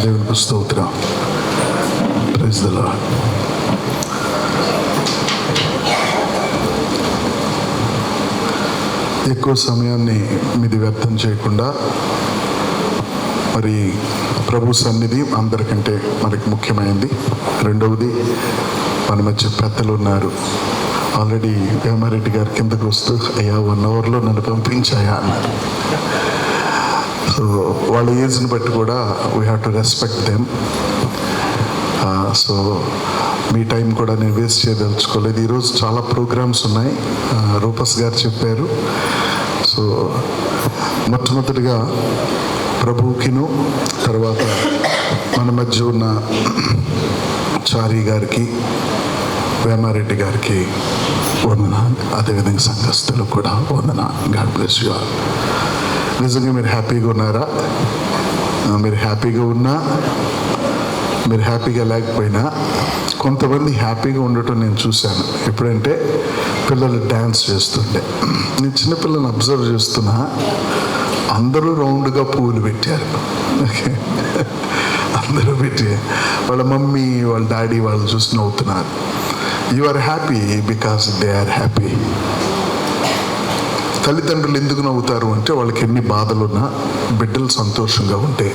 దేవునికి స్తోత్రం. Praise the lord. ఎక్కువ సమయాన్ని మీది వ్యర్థం చేయకుండా మరి ప్రభు సన్నిధి అందరికంటే మనకి ముఖ్యమైనది. రెండవది, మన మధ్య పెద్దలు ఉన్నారు. ఆల్రెడీ వేమారెడ్డి గారు కిందకు వస్తూ అయ్యా 1 అవర్లో నన్ను పంపించాయా అన్నారు. సో వాళ్ళ ఏజ్ని బట్టి కూడా we have to respect them. So me time కూడా నేను వేస్ట్ చేయదలుచుకోలేదు. ఈరోజు చాలా ప్రోగ్రామ్స్ ఉన్నాయి, రూపస్ గారు చెప్పారు. సో మొట్టమొదటిగా ప్రభువుకిను, తర్వాత మన మధ్య ఉన్న చారి గారికి, వేమారెడ్డి గారికి వందన, అదేవిధంగా సంఘస్థులు కూడా వందన. God bless you all. నిజంగా మీరు హ్యాపీగా ఉన్నారా? మీరు హ్యాపీగా ఉన్నా, మీరు హ్యాపీగా లేకపోయినా కొంతమంది హ్యాపీగా ఉండటం నేను చూశాను. ఎప్పుడంటే పిల్లలు డ్యాన్స్ చేస్తుండే, నేను చిన్నపిల్లలను అబ్జర్వ్ చేస్తున్నా, అందరూ రౌండ్గా పువ్వులు పెట్టారు. ఓకే, అందరూ పెట్టి వాళ్ళ మమ్మీ, వాళ్ళ డాడీ వాళ్ళు చూసి నవ్వుతున్నారు. You are happy because they are happy. తల్లిదండ్రులు ఎందుకు నవ్వుతారు అంటే వాళ్ళకి ఎన్ని బాధలున్నా బిడ్డలు సంతోషంగా ఉంటే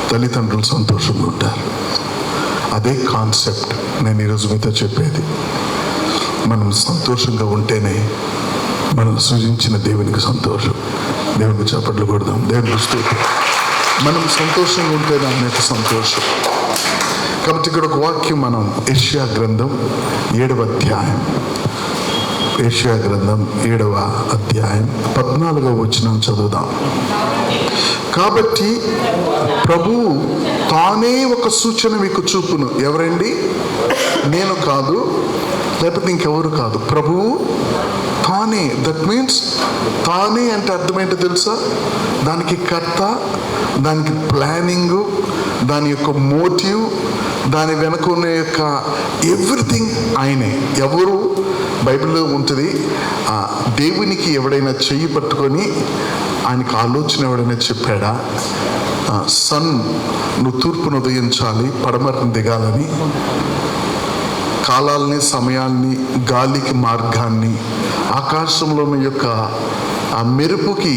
తల్లిదండ్రులు సంతోషంగా ఉంటారు. అదే కాన్సెప్ట్ నేను ఈరోజు మీతో చెప్పేది. మనం సంతోషంగా ఉంటేనే మనం సృజించిన దేవునికి సంతోషం. దేవునికి చప్పట్లు కొడదాం, దేవునికి స్తుతి. మనం సంతోషంగా ఉంటేనే అనేక సంతోషం. కాబట్టి ఇక్కడ ఒక వాక్యం మనం యెషయా గ్రంథం 7వ అధ్యాయం, యెషయా గ్రంథం 7వ అధ్యాయం 14వ వచనం చదువుదాం. కాబట్టి ప్రభువు తానే ఒక సూచన మీకు చూపును. ఎవరండి? నేను కాదు, లేకపోతే ఇంకెవరు కాదు, ప్రభువు తానే. దట్ మీన్స్ తానే అంటే అర్థమేంటో తెలుసా? దానికి కర్త, దానికి ప్లానింగు, దాని యొక్క మోటివ్, దాని వెనుక ఉన్న యొక్క ఎవ్రీథింగ్ ఆయనే. ఎవరు? బైబిల్లో ఉంటుంది, దేవునికి ఎవడైనా చెయ్యి పట్టుకొని ఆయనకు ఆలోచన ఎవడైనా చెప్పాడా? సన్ నువ్వు తూర్పును ఉదయించాలి, పడమరని దిగాలని, కాలాల్ని, సమయాల్ని, గాలికి మార్గాన్ని, ఆకాశంలో యొక్క ఆ మెరుపుకి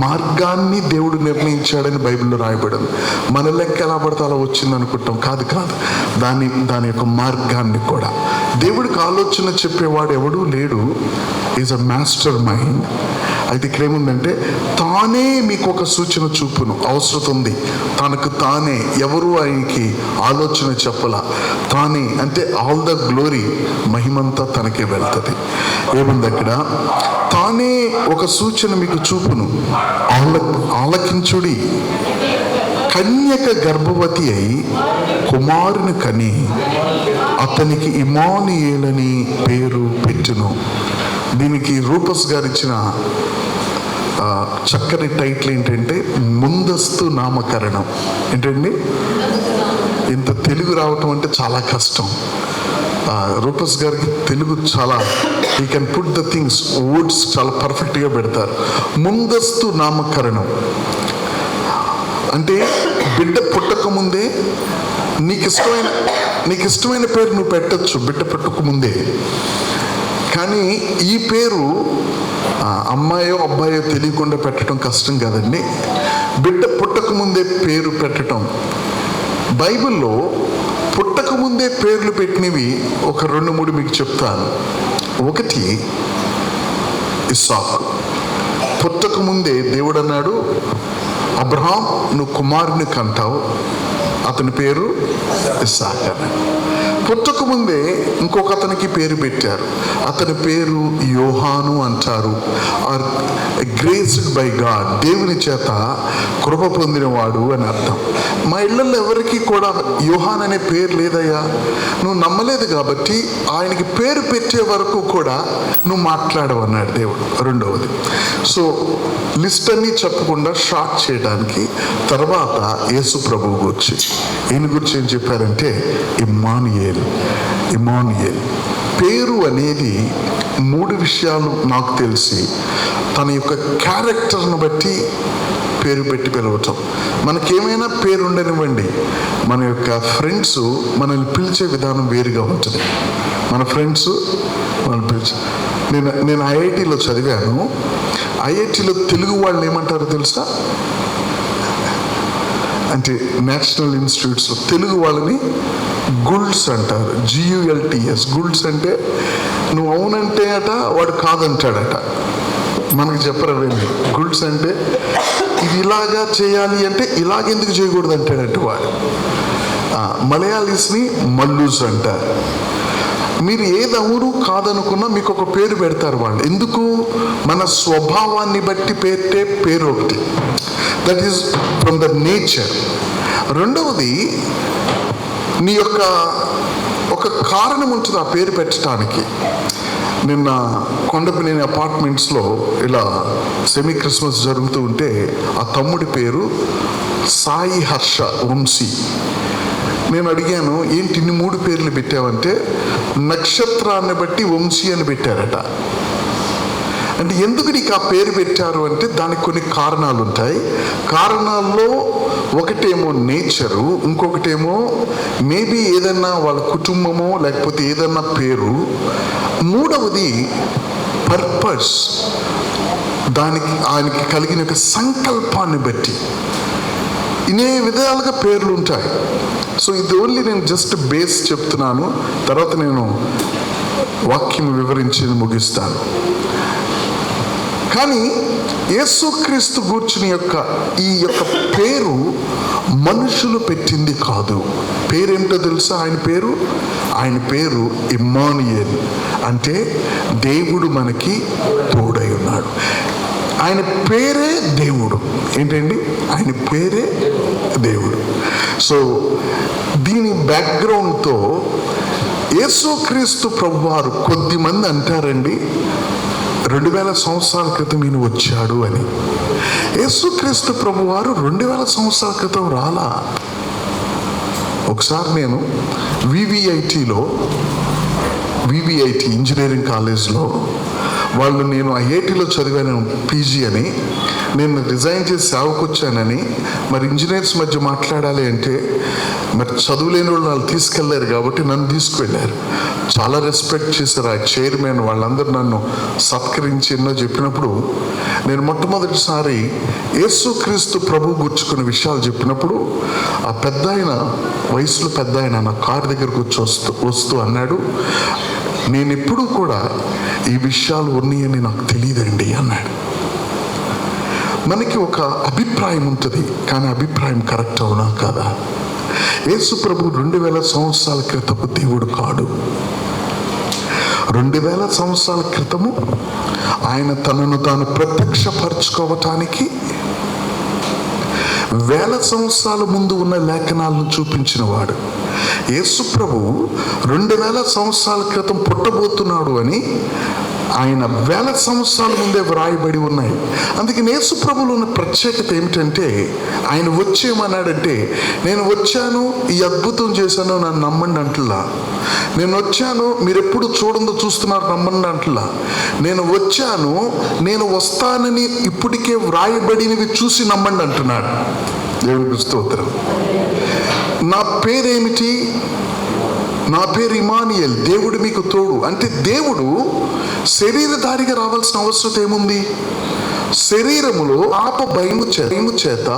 మార్గాన్ని దేవుడు నిర్ణయించాడని బైబిల్లో రాయబడింది. మన లెక్క ఎలా పడితే అలా వచ్చింది అనుకుంటాం. కాదు, దాని యొక్క మార్గాన్ని కూడా దేవుడికి ఆలోచన చెప్పేవాడు ఎవడూ లేడు. Is a master mind. అయితే ఇక్కడ ఏముందంటే, తానే మీకు ఒక సూచన చూపును. అవసరం ఉంది, తనకు తానే. ఎవరు ఆయనకి ఆలోచన చెప్పలా. తానే అంటే ఆల్ ద గ్లోరీ, మహిమంతా తనకే వెళ్తుంది. ఏముంది అక్కడ? తానే ఒక సూచన మీకు చూపును, ఆలకించుడి. కన్యక గర్భవతి అయి కుమారుని కని అతనికి ఇమ్మానుయేలని పేరు పెట్టును. దీనికి రూపస్ గారు ఇచ్చిన చక్కని టైటిల్ ఏంటంటే ముందస్తు నామకరణం. ఏంటండి? ఇంత తెలుగు రావటం అంటే చాలా కష్టం. రూపస్ గారికి తెలుగు చాలా, he can put the things, words చాలా పర్ఫెక్ట్గా పెడతారు. ముందస్తు నామకరణం అంటే బిడ్డ పుట్టక ముందే నీకు ఇష్టమైన పేరు నువ్వు పెట్టచ్చు, బిడ్డ పుట్టక ముందే. కానీ ఈ పేరు అమ్మాయో అబ్బాయో తెలియకుండా పెట్టడం కష్టం కదండి. బిడ్డ పుట్టక ముందే పేరు పెట్టడం. బైబిల్లో పుట్టక ముందే పేర్లు పెట్టినవి ఒక 2-3 మీకు చెప్తాను. ఒకటి ఇస్సాకు. పుట్టక ముందే దేవుడు అన్నాడు, అబ్రహాం నువ్వు కుమారుని కంటావు, అతని పేరు ఇస్సాకు అన్నాడు. పుట్టక ముందే ఇంకొక అతనికి పేరు పెట్టారు, అతని పేరు యోహాను అంటారు. ఆర్ గ్రేస్డ్ బై గాడ్, దేవుని చేత కృప పొందినవాడు అని అర్థం. మా ఇళ్ళల్లో ఎవరికి కూడా యోహాన్ అనే పేరు లేదయ్యా. నువ్వు నమ్మలేదు కాబట్టి ఆయనకి పేరు పెట్టే వరకు కూడా నువ్వు మాట్లాడవన్నాడు దేవుడు. రెండవది, సో లిస్ట్ అన్నీ చెప్పకుండా షార్ట్ చేయడానికి తర్వాత యేసు ప్రభువు గురించి, ఈయన గురించి ఏం చెప్పారంటే ఇమ్మానుయేల్. పేరు అనేది 3 విషయాలు నాకు తెలిసి, తన యొక్క క్యారెక్టర్ను బట్టి పేరు పెట్టి పిలవటం. మనకేమైనా పేరు ఉండనివ్వండి, మన యొక్క ఫ్రెండ్స్ మనల్ని పిలిచే విధానం వేరుగా ఉంటుంది. మన ఫ్రెండ్స్ మనల్ని పిలిచి నేను ఐఐటిలో చదివాను. ఐఐటిలో తెలుగు వాళ్ళు ఏమంటారో తెలుసా? అంటే నేషనల్ ఇన్స్టిట్యూట్స్లో తెలుగు వాళ్ళని గుల్డ్స్ అంటారు. GULTS. గుల్డ్స్ అంటే నువ్వు అవునంటే అట వాడు కాదంటాడట. మనకు చెప్పరండి. గుల్డ్స్ అంటే ఇది ఇలాగా చేయాలి అంటే ఇలాగెందుకు చేయకూడదు అంటాడంటే వాడు. మలయాళీస్ని మల్లూస్ అంటారు. మీరు ఏది అవును కాదనుకున్నా మీకు ఒక పేరు పెడతారు వాళ్ళు. ఎందుకు? మన స్వభావాన్ని బట్టి పెట్టే పేరు ఒకటి. That is from the nature. రెండవది, నీ యొక్క ఒక కారణం ఉంటుంది ఆ పేరు పెట్టడానికి. నిన్న కొండపినేని అపార్ట్మెంట్స్లో ఇలా సెమీ క్రిస్మస్ జరుగుతూ ఉంటే ఆ తమ్ముడి పేరు సాయి హర్ష వంశీ. నేను అడిగాను, ఏంటి ఇన్ని 3 పేర్లు పెట్టావంటే నక్షత్రాన్ని బట్టి వంశీ అని పెట్టారట. అంటే ఎందుకు నీకు ఆ పేరు పెట్టారు అంటే దానికి కొన్ని కారణాలు ఉంటాయి. కారణాల్లో ఒకటేమో నేచరు, ఇంకొకటేమో మేబీ ఏదన్నా వాళ్ళ కుటుంబమో లేకపోతే ఏదన్నా పేరు, మూడవది పర్పస్, దానికి ఆయనకి కలిగిన ఒక సంకల్పాన్ని బట్టి ఇన్ని విధాలుగా పేర్లు ఉంటాయి. సో ఇది ఓన్లీ నేను జస్ట్ బేస్ చెప్తున్నాను, తర్వాత నేను వాక్యం వివరించి ముగిస్తాను. కానీ యేసుక్రీస్తు గూర్చిన ఈ యొక్క పేరు మనుషులు పెట్టింది కాదు. పేరేంటో తెలుసా? ఆయన పేరు ఇమ్మానుయేల్, అంటే దేవుడు మనకి తోడై ఉన్నాడు. ఆయన పేరే దేవుడు. ఏంటండి? ఆయన పేరే దేవుడు. సో దీని బ్యాక్గ్రౌండ్తో యేసుక్రీస్తు ప్రభువారు కొద్దిమంది అంటారండి 2000 సంవత్సరాల క్రితం ఈయన వచ్చాడు అని. యేసుక్రీస్తు ప్రభువారు 2000 సంవత్సరాల క్రితం రాలా. ఒకసారి నేను వివిఐటి ఇంజనీరింగ్ కాలేజ్లో నేను ఐఐటిలో చదివాను PG అని, నేను రిజైన్ చేసి సేవకు వచ్చానని, మరి ఇంజనీర్స్ మధ్య మాట్లాడాలి అంటే మరి చదువులేని వాళ్ళు తీసుకెళ్లారు కాబట్టి నన్ను తీసుకువెళ్ళారు. చాలా రెస్పెక్ట్ చేశారు ఆ చైర్మన్. వాళ్ళందరూ నన్ను సత్కరించి ఎన్నో చెప్పినప్పుడు నేను మొట్టమొదటిసారి యేసుక్రీస్తు ప్రభు గుర్చుకున్న విషయాలు చెప్పినప్పుడు ఆ పెద్ద ఆయన, వయసులో పెద్ద ఆయన, నా కారు దగ్గరకు వస్తూ అన్నాడు, నేను ఎప్పుడూ కూడా ఈ విషయాలు ఉన్నాయని నాకు తెలియదండి అన్నాడు. మనకి ఒక అభిప్రాయం ఉంటుంది, కానీ అభిప్రాయం కరెక్ట్ అవునా కదా? యేసు ప్రభు 2000 సంవత్సరాల క్రితము దేవుడు కాడు. 2000 సంవత్సరాల క్రితము ఆయన తనను తాను ప్రత్యక్షపరచుకోవటానికి 1000 సంవత్సరాల ముందు ఉన్న లేఖనాలను చూపించిన వాడు. యేసు ప్రభు 2000 సంవత్సరాల క్రితం పుట్టబోతున్నాడు అని ఆయన 1000 సంవత్సరాల ముందే వ్రాయబడి ఉన్నాయి. అందుకని యేసు ప్రభులో ఉన్న ప్రత్యేకత ఏమిటంటే ఆయన వచ్చేమన్నాడంటే, నేను వచ్చాను, ఈ అద్భుతం చేశాను, నన్ను నమ్మండి అంటలా. నేను వచ్చాను, మీరు ఎప్పుడు చూస్తున్నారు నమ్మండి అంటలా. నేను వచ్చాను, నేను వస్తానని ఇప్పటికే వ్రాయబడినవి చూసి నమ్మండి అంటున్నాడు. దేవునికి స్తోత్రం. నా పేరేమిటి? నా పేరు ఇమ్మానుయేల్, దేవుడు మీకు తోడు. అంటే దేవుడు శరీరధారిగా రావాల్సిన అవసరం ఏముంది? శరీరములో భయము చేత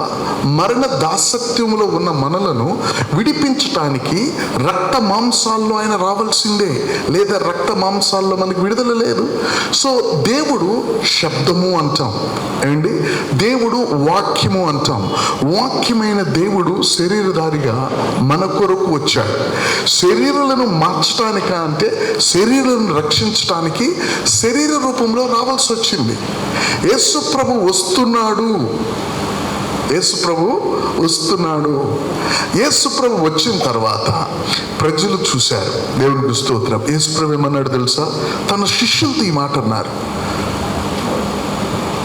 మరణ దాసత్యములో ఉన్న మనలను విడిపించటానికి రక్త మాంసాల్లో ఆయన రావాల్సిందే, లేదా రక్త మాంసాల్లో మనకు విడుదల లేదు. సో దేవుడు శబ్దము అంటాం అండి, దేవుడు వాక్యము అంటాం. వాక్యమైన దేవుడు శరీరధారిగా మన కొరకు వచ్చాడు. శరీరాలను మార్చటానిక అంటే శరీరాలను రక్షించటానికి శరీర రూపంలో రావాల్సి వచ్చింది. యేసు ప్రభు వస్తున్నాడు. యేసు ప్రభు వచ్చిన తర్వాత ప్రజలు చూశారు. దేవునికి స్తోత్రం. యేసు ప్రభు ఏమన్నాడు తెలుసా? తన శిష్యులతో ఈ మాట అన్నారు,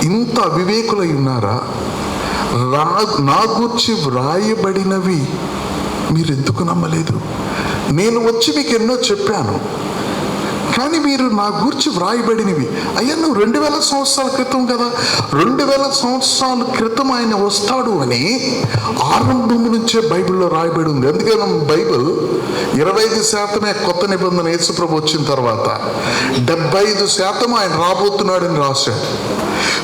ఇంత అవివేకులై ఉన్నారా? నా గూర్చి వ్రాయబడినవి మీరు ఎందుకు నమ్మలేదు? నేను వచ్చి మీకు ఎన్నో చెప్పాను, కానీ మీరు నా గూర్చి వ్రాయబడినవి. అయ్యా, నువ్వు 2000 సంవత్సరాల క్రితం కదా, 2000 సంవత్సరాల క్రితం ఆయన వస్తాడు అని ఆరంభం నుంచే బైబిల్లో రాయబడి ఉంది. అందుకని బైబిల్ 25% కొత్త నిబంధన యేసుప్రభు వచ్చిన తర్వాత, 75% ఆయన రాబోతున్నాడని రాశాడు.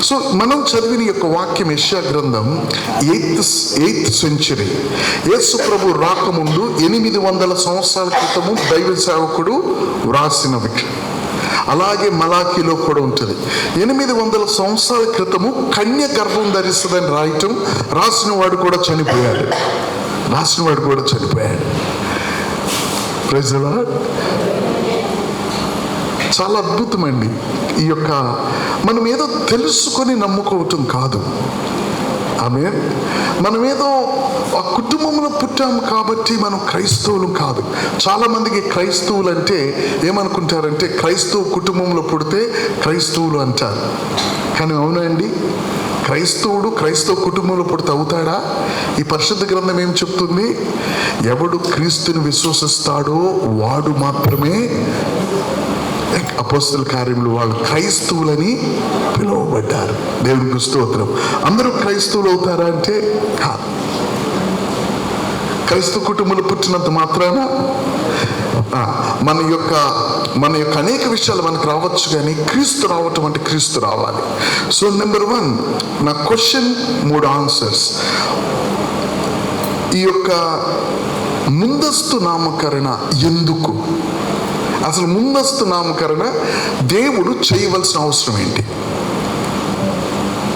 సో మనం చదివిన యొక్క వాక్యం యెషయా గ్రంథం 8th సెంచరీ, యేసు ప్రభు రాకముందు 800 సంవత్సరాల క్రితము బైబిల్ సేవకుడు వ్రాసినవి. అలాగే మలాకీలో కూడా ఉంటుంది. 800 సంవత్సరాల క్రితము కన్య గర్భం ధరిస్తుందని రాసిన వాడు కూడా చనిపోయాడు. Praise the lord. చాలా అద్భుతమండి. ఈ యొక్క మనం ఏదో తెలుసుకొని నమ్ముకోవటం కాదు. మనం ఏదో ఆ కుటుంబంలో పుట్టాము కాబట్టి మనం క్రైస్తవులు కాదు. చాలా మందికి క్రైస్తవులు అంటే ఏమనుకుంటారంటే, క్రైస్తవ కుటుంబంలో పుడితే క్రైస్తవులు అంటారు. కానీ అవునండి, క్రైస్తవ కుటుంబంలో పుడితే అవుతాడా? ఈ పరిశుద్ధ గ్రంథం ఏం చెప్తుంది? ఎవడు క్రీస్తుని విశ్వసిస్తాడో వాడు మాత్రమే, అపోస్తల కార్యములు వాళ్ళు క్రైస్తవులని పిలువబడ్డారు. దేవునికి స్తోత్రం. అందరూ క్రైస్తవులు అవుతారా అంటే కాదు. క్రైస్తవ కుటుంబంలో పుట్టినంత మాత్రాన మన యొక్క అనేక విషయాలు మనకు రావచ్చు, కానీ క్రీస్తు రావటం అంటే క్రీస్తు రావాలి. సో నెంబర్ 1, నా క్వశ్చన్ 3 ఆన్సర్స్. ఈ యొక్క ముందస్తు నామకరణ ఎందుకు? అసలు ముందస్తు నామకరణ దేవుడు చేయవలసిన అవసరం ఏంటి?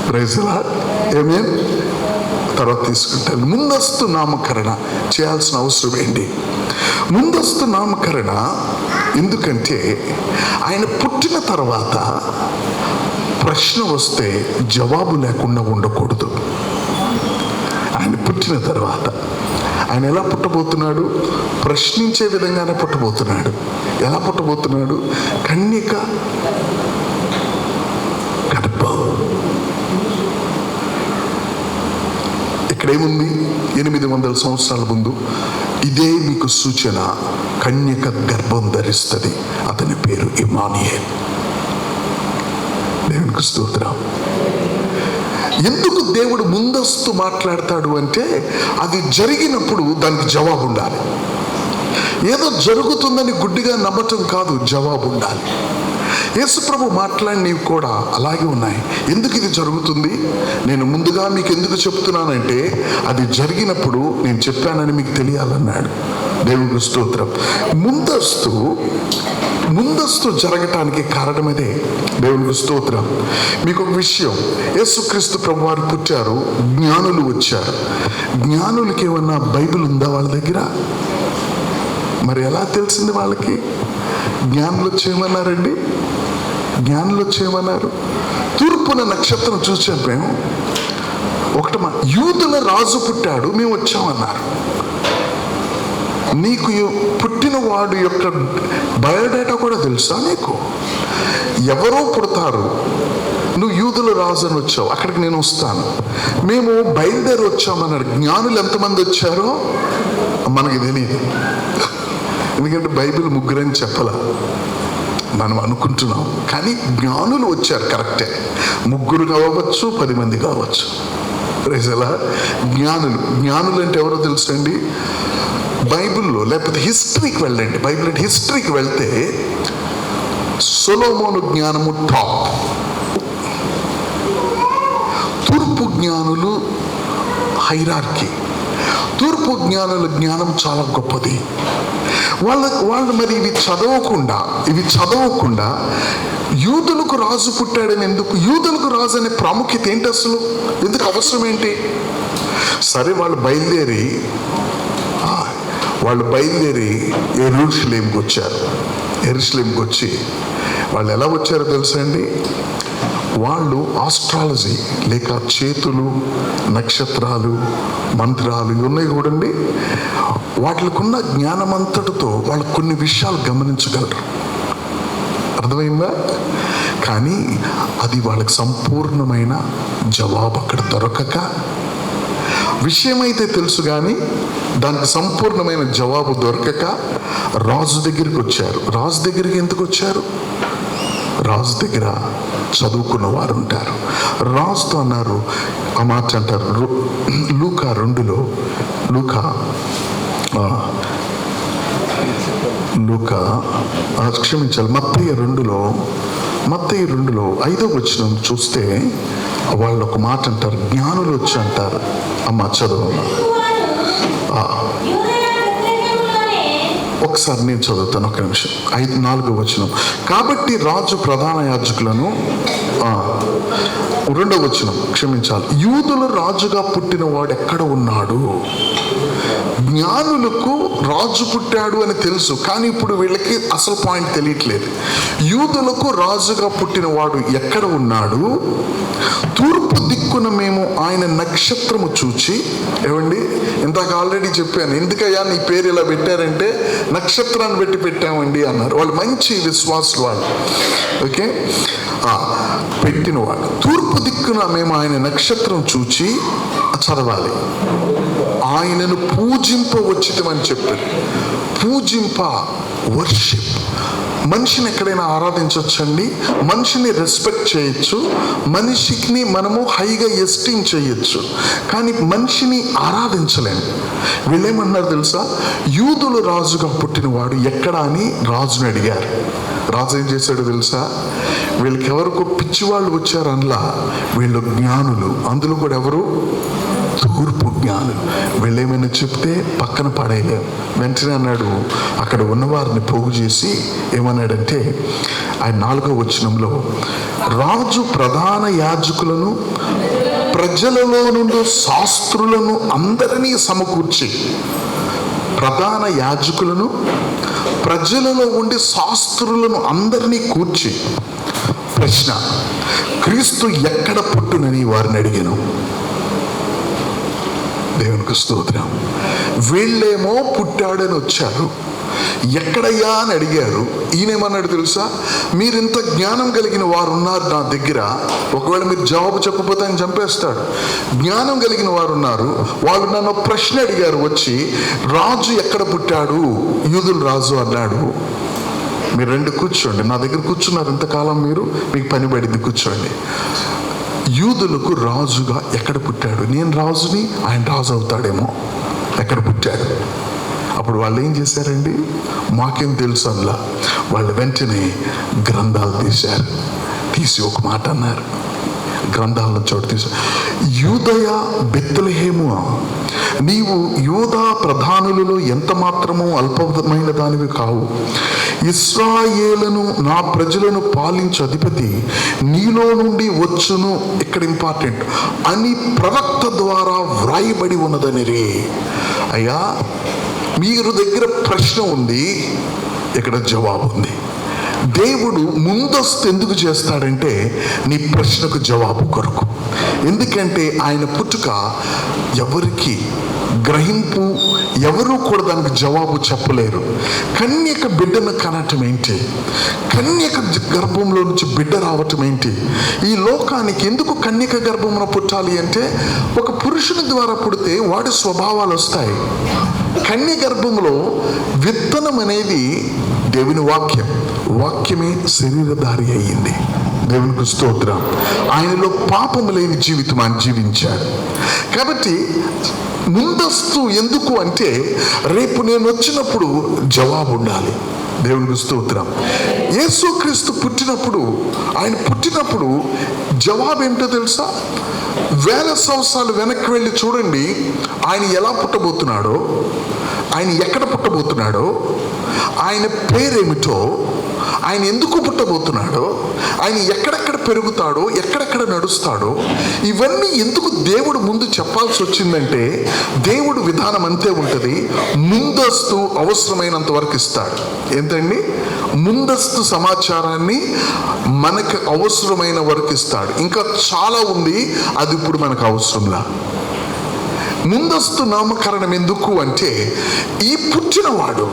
Praise the Lord. ఆమేన్. తర్వాత తీసుకుంటాను. ముందస్తు నామకరణ చేయాల్సిన అవసరం ఏంటి? ముందస్తు నామకరణ ఎందుకంటే ఆయన పుట్టిన తర్వాత ప్రశ్న వస్తే జవాబు లేకుండా ఉండకూడదు. ఆయన పుట్టిన తర్వాత ఆయన ఎలా పుట్టబోతున్నాడు? ప్రశ్నించే విధంగానే పుట్టబోతున్నాడు. ఎలా పుట్టబోతున్నాడు? కన్యక గర్భం. ఇక్కడేముంది? 800 సంవత్సరాల ముందు ఇదే మీకు సూచన, కన్యక గర్భం ధరిస్తుంది, అతని పేరు ఇమ్మానుయేల్. దేవునికి స్తోత్రం. ఎందుకు దేవుడు ముందస్తు మాట్లాడతాడు అంటే, అది జరిగినప్పుడు దానికి జవాబు ఉండాలి. ఏదో జరుగుతుందని గుడ్డిగా నమ్మటం కాదు, జవాబు ఉండాలి. యేసుప్రభు మాట్లాడినవి కూడా అలాగే ఉన్నాయి. ఎందుకు ఇది జరుగుతుంది? నేను ముందుగా మీకు ఎందుకు చెప్తున్నానంటే, అది జరిగినప్పుడు నేను చెప్పానని మీకు తెలియాలన్నాడు. దేవునికి స్తోత్రం. ముందస్తు జరగటానికి కారణమదే. దేవునికి స్తోత్రం. మీకు ఒక విషయం, యేసుక్రీస్తు ప్రభు వారు పుట్టారు, జ్ఞానులు వచ్చారు. జ్ఞానులకి ఏమన్నా బైబిల్ ఉందా వాళ్ళ దగ్గర? మరి ఎలా తెలిసింది వాళ్ళకి? జ్ఞానులు వచ్చేయమన్నారండి. తూర్పున నక్షత్రం చూసాం మేము. ఒకటమా, యూదుల రాజు పుట్టాడు, మేము వచ్చామన్నారు. నీకు పుట్టిన వాడు యొక్క బయోడేటా కూడా తెలుసా నీకు? ఎవరో పుడతారు, నువ్వు యూదుల రాజు అని వచ్చావు, అక్కడికి నేను వస్తాను, మేము బయలుదేరి వచ్చామన్నాడు. జ్ఞానులు ఎంతమంది వచ్చారో మనకి తెలియదు. ఎందుకంటే బైబిల్ 3 అని చెప్పలా, మనం అనుకుంటున్నాం. కానీ జ్ఞానులు వచ్చారు, కరెక్టే. 3 కావచ్చు, 10 మంది కావచ్చు. రైజలా జ్ఞానులు అంటే ఎవరో తెలుసండి? బైబిల్లో, లేకపోతే హిస్టరీకి వెళ్ళండి. బైబిల్ అంటే హిస్టరీకి వెళ్తే సొలొమోను జ్ఞానము టాప్. తూర్పు జ్ఞానులు హైరార్కీ. తూర్పు జ్ఞానుల జ్ఞానం చాలా గొప్పది. వాళ్ళు మరి ఇవి చదవకుండా యూదులకు రాజు పుట్టాడని ఎందుకు? యూదులకు రాజు అనే ప్రాముఖ్యత ఏంటి అసలు? ఎందుకు అవసరం ఏంటి? సరే, వాళ్ళు బయలుదేరి యెరూషలేంకి వచ్చారు. యెరూషలేంకి వచ్చి వాళ్ళు ఎలా వచ్చారో తెలుసా అండి? వాళ్ళు ఆస్ట్రాలజీ, లేక చేతులు, నక్షత్రాలు, మంత్రాలు ఉన్నాయి చూడండి, వాటికున్న జ్ఞానమంతటితో వాళ్ళు కొన్ని విషయాలు గమనించగలరు. అర్థమైందా? కానీ అది వాళ్ళకి సంపూర్ణమైన జవాబు అక్కడ దొరకక విషయమైతే తెలుసు కానీ దానికి సంపూర్ణమైన జవాబు దొరకక రాజు దగ్గరికి వచ్చారు. రాజు దగ్గరికి ఎందుకు వచ్చారు? రాజు దగ్గర చదువుకున్న వారు ఉంటారు. రాజుతో అన్నారు, ఆ మాట అంటారు లూకా 2లో, క్షమించాలి, మత్తయి 2లో 5వ వచనం చూస్తే వాళ్ళు ఒక మాట అంటారు, జ్ఞానులు వచ్చి అంటారు. అమ్మ చదువు, ఒకసారి నేను చదువుతాను, ఒక నిమిషం. 4వ వచనం. కాబట్టి రాజు ప్రధాన యాజకులను, 2వ వచనం క్షమించాలి, యూదులు రాజుగా పుట్టిన వాడు ఎక్కడ ఉన్నాడు? జ్ఞానులకు రాజు పుట్టాడు అని తెలుసు, కానీ ఇప్పుడు వీళ్ళకి అసలు పాయింట్ తెలియట్లేదు. యూదులకు రాజుగా పుట్టిన వాడు ఎక్కడ ఉన్నాడు? తూర్పు దిక్కున మేము ఆయన నక్షత్రము చూచి, ఏమండి ఇందాక ఆల్రెడీ చెప్పాను, ఎందుకయ్యా నీ పేరు ఇలా పెట్టారంటే నక్షత్రాన్ని పెట్టి పెట్టామండి అన్నారు. వాళ్ళు మంచి విశ్వాసులు వాళ్ళు. ఓకే, పెట్టినవాడు. తూర్పు దిక్కున మేము ఆయన నక్షత్రం చూచి, చదవాలి, ఆయనను పూజింపవచ్చితమని చెప్పారు. వర్షిప్. మనిషిని ఎక్కడైనా ఆరాధించవచ్చండి, మనిషిని రెస్పెక్ట్ చేయొచ్చు, మనిషిని మనము హైగా ఎస్టీమ్ చేయొచ్చు, కానీ మనిషిని ఆరాధించలేము. వీళ్ళేమన్నారు తెలుసా? యూదులు రాజుగా పుట్టినవాడు ఎక్కడ అని రాజుని అడిగారు. రాజు ఏం చేశాడు తెలుసా? వీళ్ళకి ఎవరికో పిచ్చివాళ్ళు వచ్చారు అందులో, వీళ్ళు జ్ఞానులు, అందులో కూడా ఎవరు? తూర్పు జ్ఞానులు. వీళ్ళేమైనా చెప్తే పక్కన పడేయలేము. వెంటనే అన్నాడు, అక్కడ ఉన్నవారిని పోగు చేసి ఏమన్నాడంటే, ఆయన 4వ వచనంలో, రాజు ప్రధాన యాజకులను ప్రజలలో నుండి శాస్త్రులను అందరినీ సమకూర్చి, ప్రధాన యాజకులను ప్రజలలో ఉండి శాస్త్రులను అందరినీ కూర్చి, ప్రశ్న, క్రీస్తు ఎక్కడ పుట్టునని వారిని అడిగాను. దేవునికి స్తోత్రం. వీళ్ళేమో పుట్టాడని వచ్చారు, ఎక్కడయ్యా అని అడిగారు. ఈయనేమన్నాడు తెలుసా? మీరు ఇంత జ్ఞానం కలిగిన వారు ఉన్నారు నా దగ్గర, ఒకవేళ మీరు జవాబు చెప్పకపోతే ఆయన చంపేస్తాడు. జ్ఞానం కలిగిన వారు ఉన్నారు, వాళ్ళు నన్ను ప్రశ్న అడిగారు వచ్చి, రాజు ఎక్కడ పుట్టాడు? యూదుల రాజు అన్నాడు. మీరు 2 కూర్చోండి, నా దగ్గర కూర్చున్నారు ఇంతకాలం, మీరు మీకు పని పడింది, కూర్చోండి. యూదులకు రాజుగా ఎక్కడ పుట్టాడు? నేను రాజుని, ఆయన రాజు అవుతాడేమో, ఎక్కడ పుట్టాడు? అప్పుడు వాళ్ళు ఏం చేశారండి? మాకేం తెలుసు అందులో. వాళ్ళు వెంటనే గ్రంథాలు తీసి ఒక మాట అన్నారు. గ్రంథాలను చోటు తీశారు. యూదయ బెత్లెహేము, నీవు యూదా ప్రధానులలో ఎంత మాత్రమూ అల్పమైన దానివి కావు. ఇశ్రాయేలును నా ప్రజలను పాలించు అధిపతి నీలో నుండి వచ్చును, ఇక్కడ ఇంపార్టెంట్, అని ప్రవక్త ద్వారా వ్రాయబడి ఉన్నదనిరే. అయ్యా, మీరు దగ్గర ప్రశ్న ఉంది, ఇక్కడ జవాబు ఉంది. దేవుడు ముందస్తు ఎందుకు చేస్తాడంటే నీ ప్రశ్నకు జవాబు కొరకు. ఎందుకంటే ఆయన పుట్టుక ఎవరికి గ్రహింపు, ఎవరు కూడా దానికి జవాబు చెప్పలేరు. కన్యక బిడ్డను కనటం ఏంటి? కన్యక గర్భంలో నుంచి బిడ్డ రావటం ఏంటి? ఈ లోకానికి ఎందుకు కన్యక గర్భంలో పుట్టాలి అంటే, ఒక పురుషుని ద్వారా పుడితే వాడి స్వభావాలు వస్తాయి. కన్య గర్భంలో విత్తనం అనేది దేవుని వాక్యం, వాక్యమే శరీరధారి అయ్యింది. దేవునికి స్తోత్రం. ఆయనలో పాపము లేని జీవితం ఆయన జీవించాడు. కాబట్టి ముందస్తు ఎందుకు అంటే, రేపు నేను వచ్చినప్పుడు జవాబు ఉండాలి. దేవునికి స్తోత్రం. యేసుక్రీస్తు పుట్టినప్పుడు, ఆయన పుట్టినప్పుడు జవాబు ఏమిటో తెలుసా? 1000 సంవత్సరాలు వెనక్కి వెళ్ళి చూడండి, ఆయన ఎలా పుట్టబోతున్నాడో, ఆయన ఎక్కడ పుట్టబోతున్నాడో, ఆయన పేరేమిటో, ఆయన ఎందుకు పుట్టబోతున్నాడో, ఆయన ఎక్కడెక్కడ పెరుగుతాడో, ఎక్కడెక్కడ నడుస్తాడో, ఇవన్నీ ఎందుకు దేవుడు ముందు చెప్పాల్సి వచ్చిందంటే, దేవుడు విధానం అంతే ఉంటుంది. ముందస్తు అవసరమైనంత వరకు ఇస్తాడు. ఏంటండి? ముందస్తు సమాచారాన్ని మనకు అవసరమైన వరకు ఇస్తాడు. ఇంకా చాలా ఉంది, అది ఇప్పుడు మనకు అవసరంలా. ముందస్తు నామకరణం ఎందుకు అంటే, ఈ పుట్టినవాడు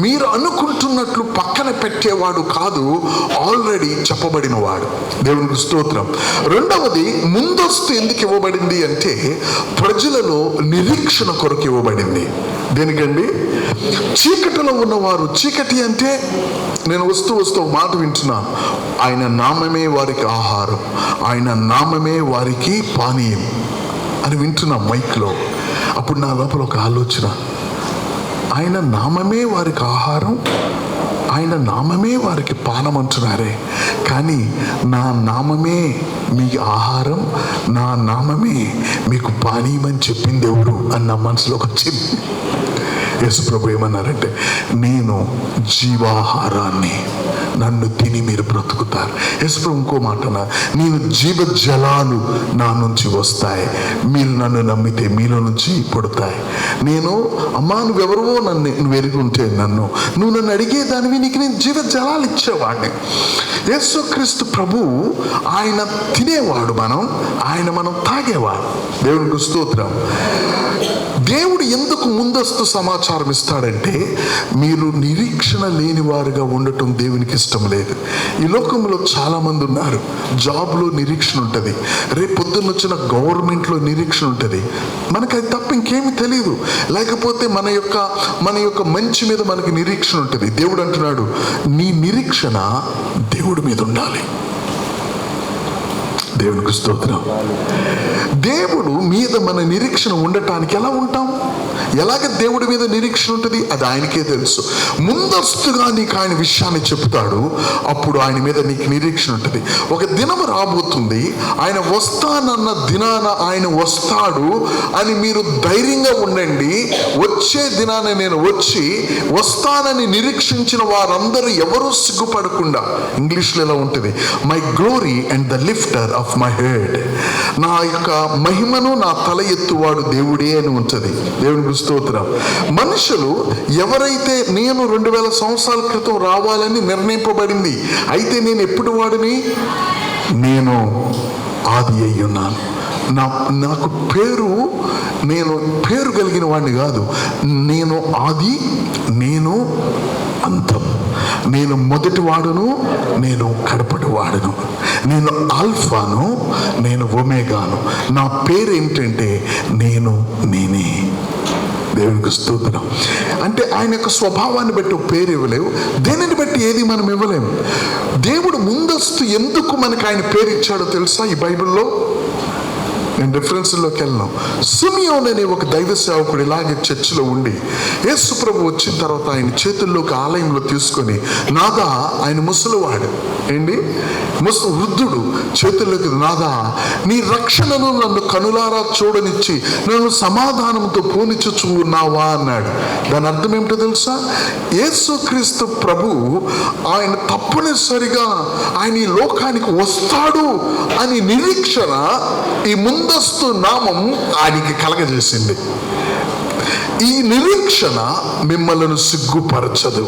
మీరు అనుకుంటున్నట్లు పక్కన పెట్టేవాడు కాదు, ఆల్రెడీ చెప్పబడినవాడు. దేవునికి స్తోత్రం. రెండవది, ముందస్తు ఎందుకు ఇవ్వబడింది అంటే ప్రజలలో నిరీక్షణ కొరకు ఇవ్వబడింది. దేనికండి? చీకటిలో ఉన్నవారు, చీకటి అంటే నేను వస్తూ ఒక మాట వింటున్నాను, ఆయన నామమే వారికి ఆహారం, ఆయన నామమే వారికి పానీయం అని వింటున్నా మైక్లో. అప్పుడు నా లోపల ఒక ఆలోచన, ఆయన నామమే వారికి ఆహారం, ఆయన నామమే వారికి పానం అంటున్నారే, కానీ నా నామమే మీకు ఆహారం, నా నామమే మీకు పానీయం అని చెప్పింది ఎవరు అని నా మనసులోకి వచ్చింది. యేసు ప్రభు ఏమన్నారంటే, నేను జీవాహారాన్ని, నన్ను తిని మీరు బ్రతుకుతారు. యేసు ప్రభు ఇంకో మాట అన్నారు, నేను జీవ జలాలు నా నుంచి వస్తాయి, మీరు నన్ను నమ్మితే మీలో నుంచి పుడతాయి. నేను అమ్మా నువ్వెవరవో నువ్వు ఎరిగి ఉంటే నువ్వు నన్ను అడిగేదానివి, నీకు నేను జీవ జలాలు ఇచ్చేవాడిని. యేసుక్రీస్తు ప్రభు ఆయన తినేవాడు, మనం తాగేవాడు. దేవునికి స్తోత్రం. దేవుడు ఎందుకు ముందస్తు సమాచారం ఇస్తాడంటే, మీరు నిరీక్షణ లేని వారుగా ఉండటం దేవునికి ఇష్టం లేదు. ఈ లోకంలో చాలా మంది ఉన్నారు, జాబ్లో నిరీక్షణ ఉంటుంది, రేపు పొద్దున్న వచ్చిన గవర్నమెంట్లో నిరీక్షణ ఉంటుంది, మనకు అది తప్ప ఇంకేమీ తెలియదు. లేకపోతే మన యొక్క మంచి మీద మనకి నిరీక్షణ ఉంటుంది. దేవుడు అంటున్నాడు, నీ నిరీక్షణ దేవుడి మీద ఉండాలి. దేవునికి స్తోత్రం. దేవుడు మీద మన నిరీక్షణ ఉండటానికి ఎలా ఉంటాం? ఎలాగ దేవుడి మీద నిరీక్షణ ఉంటుంది? అది ఆయనకే తెలుసు. ముందస్తుగా నీకు ఆయన విషయాన్ని చెప్తాడు, అప్పుడు ఆయన మీద నీకు నిరీక్షణ ఉంటుంది. ఒక దినం రాబోతుంది, ఆయన వస్తానన్న దినాన ఆయన వస్తాడు అని మీరు ధైర్యంగా ఉండండి. వచ్చే దినాన నేను వచ్చి వస్తానని నిరీక్షించిన వారందరూ ఎవరూ సిగ్గుపడకుండా, ఇంగ్లీష్లో ఎలా ఉంటుంది, my glory and the lifter of my head, నా యొక్క మహిమను నా తల ఎత్తువాడు దేవుడే అని ఉంటుంది. దేవుని స్తోత్రం. మనుషులు ఎవరైతే నేను 2000 సంవత్సరాల క్రితం రావాలని నిర్ణయింపబడింది, అయితే నేను ఎప్పుడు వాడిని, నేను ఆది అయి ఉన్నాను, నాకు నేను పేరు కలిగిన వాడిని కాదు, నేను ఆది, నేను అంతం, నేను మొదటి వాడును, నేను కడపటి వాడును, నేను ఆల్ఫాను, నేను ఒమేగాను. నా పేరు ఏంటంటే నేనే. దేవునికి స్తోత్రం. అంటే ఆయన యొక్క స్వభావాన్ని బట్టి ఒక పేరు ఇవ్వలేవు, దేనిని బట్టి ఏది మనం ఇవ్వలేము. దేవుడు ముందస్తు ఎందుకు మనకు ఆయన పేరు ఇచ్చాడో తెలుసా? ఈ బైబిల్లో నేను రిఫరెన్స్లోకి వెళ్ళను. సిమియోన్ అనే ఒక దైవ సేవకుడు ఇలాగే చర్చిలో ఉండి, యేసు ప్రభు వచ్చిన తర్వాత ఆయన చేతుల్లోకి ఆలయంలో తీసుకొని, నాదా, ఆయన ముసలివాడు వృద్ధుడు, చేతుల్లోకి, నాదా నీ రక్షణను నన్ను కనులారా చూడనిచ్చి నన్ను సమాధానంతో పోనిచ్చుచున్నావా అన్నాడు. దాని అర్థం ఏమిటో తెలుసా? యేసుక్రీస్తు ప్రభు ఆయన తప్పనిసరిగా ఆయన ఈ లోకానికి వస్తాడు అని నిరీక్షణ ఈ ముందస్తు నామం ఆయనకి కలగజేసింది. ఈ నిరీక్షణ మిమ్మల్ని సిగ్గుపరచదు.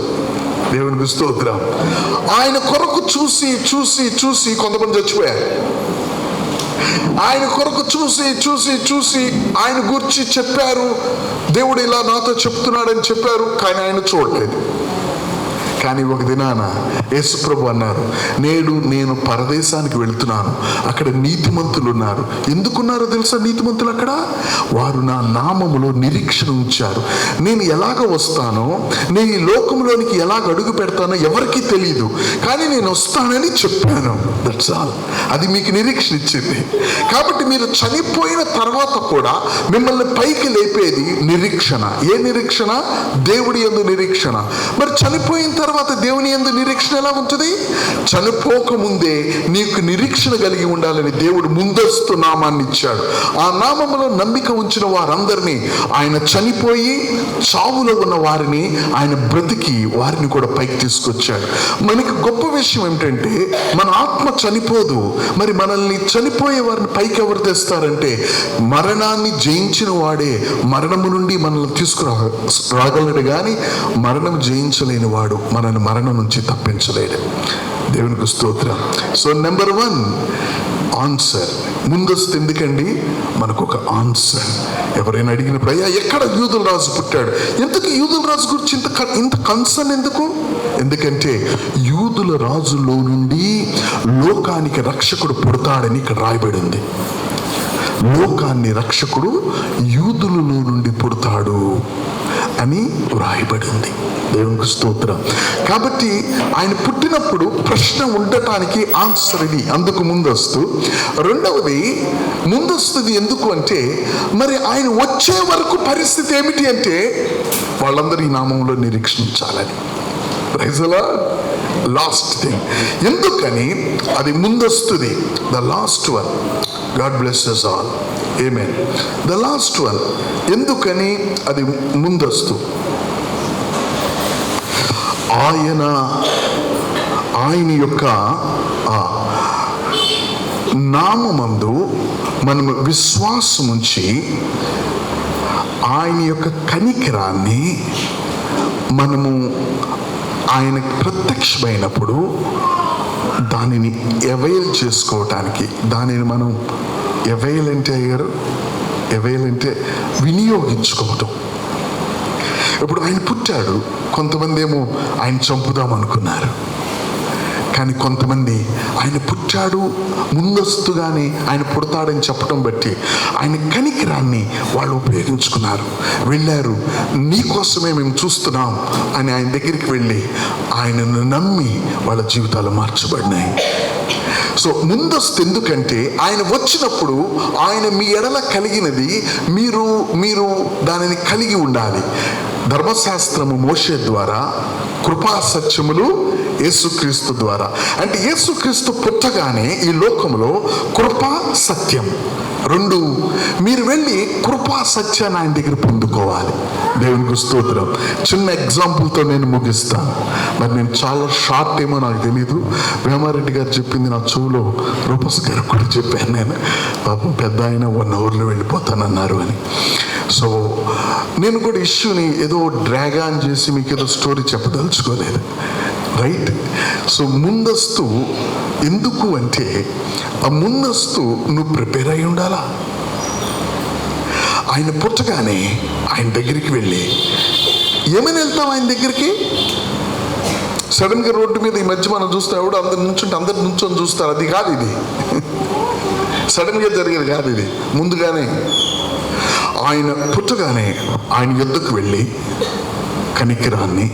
దేవునికి స్తోత్రం. ఆయన కొరకు చూసి కొంతమంది చచ్చిపోయారు. ఆయన కొరకు చూసి ఆయన గురించి చెప్పారు, దేవుడు ఇలా నాతో చెప్తున్నాడని చెప్పారు, కానీ ఆయన చూడలేదు. కానీ ఒక దినాన యేసు ప్రభు అన్నారు, నేడు నేను పరదేశానికి వెళ్తున్నాను, అక్కడ నీతిమంతులు ఉన్నారు. ఎందుకున్నారో తెలుసా నీతిమంతులు అక్కడ? వారు నా నామములో నిరీక్షణ ఉంచారు. నేను ఎలాగ వస్తానో, నేను ఈ లోకంలోనికి ఎలాగ అడుగు పెడతానో ఎవరికీ తెలియదు, కానీ నేను వస్తానని చెప్పాను. That's all. అది మీకు నిరీక్షణ ఇచ్చింది. కాబట్టి మీరు చనిపోయిన తర్వాత కూడా మిమ్మల్ని పైకి లేపేది నిరీక్షణ. ఏ నిరీక్షణ? దేవుడి యందు నిరీక్షణ. మరి చనిపోయిన తర్వాత దేవుని యందు నిరీక్షణ ఎలా ఉంటుంది? చనిపోకముందే నీకు నిరీక్షణ కలిగి ఉండాలని దేవుడు ముందస్తు నామాన్ని ఇచ్చాడు. ఆ నామములో నమ్మిక ఉంచిన వారందరినీ ఆయన చనిపోయి చావులో ఉన్న వారిని ఆయన బ్రతికి వారిని కూడా పైకి తీసుకొచ్చాడు. మనకి గొప్ప విషయం ఏమిటంటే మన ఆత్మ చనిపోదు. మరి మనల్ని చనిపోయే వారిని పైకి ఎవరు తెస్తారంటే మరణాన్ని జయించిన వాడే మరణము నుండి మనల్ని తీసుకురాగలడు, కానీ మరణం జయించలేని వాడు మనల్ని మరణం నుంచి తప్పించలేడు. దేవునికి స్తోత్రం. So number 1, answer. ముందస్తు ఎందుకండి? మనకు ఒక ఆన్సర్. ఎవరైనా అడిగినప్పుడు, అయ్యా ఎక్కడ యూదుల రాజు పుట్టాడు, ఎందుకు యూదుల రాజు గురించి ఇంత కన్సర్న్ ఎందుకు? ఎందుకంటే యూదుల రాజులో నుండి లోకానికి రక్షకుడు పుడతాడని ఇక్కడ రాయబడి ఉంది. లోకాన్ని రక్షకుడు యూదులలో నుండి పుడతాడు అని వ్రాయబడి ఉంది. దేవునికి స్తోత్రం. కాబట్టి ఆయన పుట్టినప్పుడు ప్రశ్న ఉండటానికి ఆన్సర్ ఇది, అందుకు ముందస్తు. రెండవది, ముందస్తుది ఎందుకు అంటే, మరి ఆయన వచ్చే వరకు పరిస్థితి ఏమిటి అంటే, వాళ్ళందరూ ఈ నామంలో నిరీక్షించాలని. Praise the Lord. Last thing ఎందుకని అది ముందస్తుది. The last one. God bless us all. Amen. The last one ఎందుకని అది ముందస్తు? ఆయన యొక్క నామమందు మనము విశ్వాసముంచి ఆయన యొక్క కనికరాన్ని మనము ఆయనకు ప్రత్యక్షమైనప్పుడు దానిని అవైల్ చేసుకోవటానికి, దానిని మనం అవైల్ అంటే వినియోగించుకోవటం. ఇప్పుడు ఆయన పుట్టాడు, కొంతమంది ఏమో ఆయన చంపుదాం అనుకున్నారు, కానీ కొంతమంది ఆయన పుట్టాడు ముందస్తుగానే ఆయన పుడతాడని చెప్పడం బట్టి ఆయన కనికరాన్ని వాళ్ళు ఉపయోగించుకున్నారు. వెళ్ళారు, నీకోసమే మేము చూస్తున్నాం అని ఆయన దగ్గరికి వెళ్ళి ఆయనను నమ్మి వాళ్ళ జీవితాలు మార్చబడినాయి. సో ముందస్తు ఎందుకంటే ఆయన వచ్చినప్పుడు ఆయన మీ ఎడల కలిగినది మీరు దానిని కలిగి ఉండాలి. ధర్మశాస్త్రము మోషే ద్వారా, కృపా సత్యములు యేసుక్రీస్తు ద్వారా. అంటే యేసుక్రీస్తు పుట్టగానే ఈ లోకంలో కృపా సత్యం రెండు, మీరు వెళ్ళి కృపా సత్యాన్ని ఆయన దగ్గర పొందుకోవాలి. దేవునికి స్తోత్రం. చిన్న ఎగ్జాంపుల్తో నేను ముగిస్తాను. మరి నేను చాలా షార్ట్ ఏమో నాకు తెలీదు. వేమారెడ్డి గారు చెప్పింది నా చెవులో, రూపస్ గారు కూడా చెప్పాను నేను, పాపం పెద్ద ఆయన 1 అవర్లో వెళ్ళిపోతానన్నారు అని. సో నేను కూడా ఇష్యూని ఏదో డ్రాగ్ ఆన్ చేసి మీకు ఏదో స్టోరీ చెప్పదలుచుకోలేదు. రైట్. సో ముందస్తు ఎందుకు అంటే, ఆ ముందస్తు నువ్వు ప్రిపేర్ అయి ఉండాలా. ఆయన పుట్టగానే ఆయన దగ్గరికి వెళ్ళి ఏమని వెళ్తావు ఆయన దగ్గరికి? సడన్గా రోడ్డు మీద ఈ మధ్య మనం చూస్తాం, ఎవడు అందరు నుంచొని చూస్తారు. అది కాదు, ఇది సడన్గా జరిగేది కాదు, ఇది ముందుగానే ఆయన పుట్టగానే ఆయన యుద్ధకు వెళ్ళి కనికరాన్ని,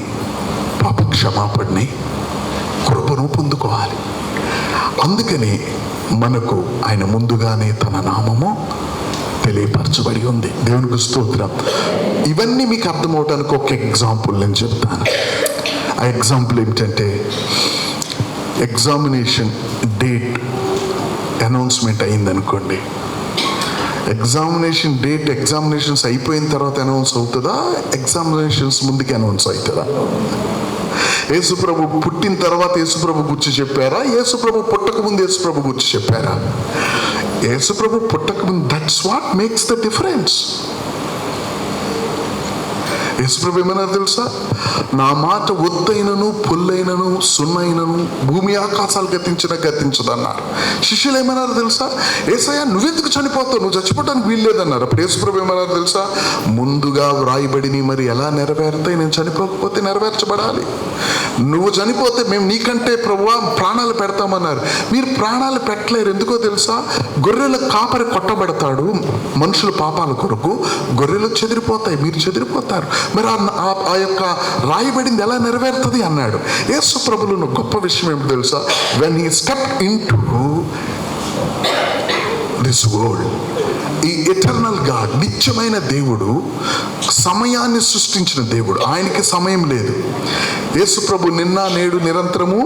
పాప క్షమాపణని, కృపను పొందుకోవాలి. అందుకని మనకు ఆయన ముందుగానే తన నామము తెలియపరచబడి ఉంది. దేవునికి స్తోత్రం. ఇవన్నీ మీకు అర్థమవడానికి ఒక ఎగ్జాంపుల్ నేను చెప్తాను. ఆ ఎగ్జాంపుల్ ఏమిటంటే, ఎగ్జామినేషన్ డేట్ అనౌన్స్మెంట్ అయిందనుకోండి. ఎగ్జామినేషన్ డేట్ ఎగ్జామినేషన్స్ అయిపోయిన తర్వాత అనౌన్స్ అవుతుందా, ఎగ్జామినేషన్స్ ముందుకి అనౌన్స్ అవుతుందా? యేసుప్రభు పుట్టిన తర్వాత యేసుప్రభు గురించి చెప్పారా, యేసుప్రభు పుట్టక ముందు యేసుప్రభు గురించి చెప్పారా? యేసుప్రభు పుట్టక ముందు. That's what makes the difference. యేసుప్రభు ఏమన్నారు తెలుసా? నా మాట ఒత్తైనను పొల్లైనను సున్నైనను భూమి ఆకాశాలు గతించదన్నారు. శిష్యులు ఏమన్నారు తెలుసా? యేసయ్య నువ్వెందుకు చనిపోతావు, నువ్వు చచ్చిపోవడానికి వీల్లేదన్నారు. అప్పుడు యేసుప్రభు ఏమన్నారు తెలుసా? ముందుగా వ్రాయబడిని మరి ఎలా నెరవేరుతాయి? నేను చనిపోకపోతే నెరవేర్చబడాలి. నువ్వు చనిపోతే మేము నీకంటే ప్రభువా ప్రాణాలు పెడతామన్నారు. మీరు ప్రాణాలు పెట్టలేరు. ఎందుకో తెలుసా? గొర్రెల కాపరి కొట్టబడతాడు మనుషుల పాపాల కొరకు, గొర్రెలు చెదిరిపోతాయి, మీరు చెదిరిపోతారు. మరి ఆ యొక్క రాయబడింది ఎలా నెరవేరుతుంది అన్నాడు. యేసు ప్రభువులో గొప్ప విషయం ఏమిటి తెలుసా? When he stepped into this world, ఈ ఎటర్నల్ గాడ్, నిత్యమైన దేవుడు, సమయాన్ని సృష్టించిన దేవుడు, ఆయనకి సమయం లేదు. యేసు ప్రభు నిన్న నేడు నిరంతరము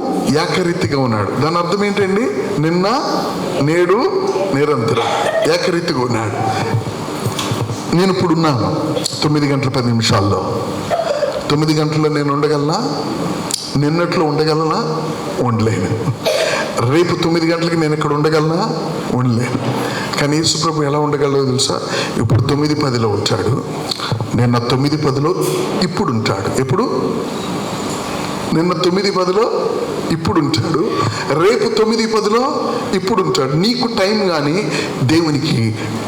ఏకరీతిగా ఉన్నాడు. దాని అర్థం ఏంటండి? నిన్న నేడు నిరంతరం ఏకరీతిగా ఉన్నాడు. నేను ఇప్పుడు ఉన్నాను 9 గంటల 10 నిమిషాల్లో. 9 గంటల్లో నేను ఉండగలనా? నిన్నట్లో ఉండగలనా? ఉండలేను. రేపు 9 గంటలకి నేను ఇక్కడ ఉండగలనా? ఉండలేను. కానీ యేసుప్రభు ఎలా ఉండగలదో తెలుసా? ఇప్పుడు 9:10లో ఉంటాడు, నిన్న 9:10లో ఇప్పుడు ఉంటాడు. ఎప్పుడు? నిన్న 9:10 ఇప్పుడు ఉంటాడు, రేపు 9:10 ఇప్పుడు ఉంటాడు. నీకు టైం కానీ దేవునికి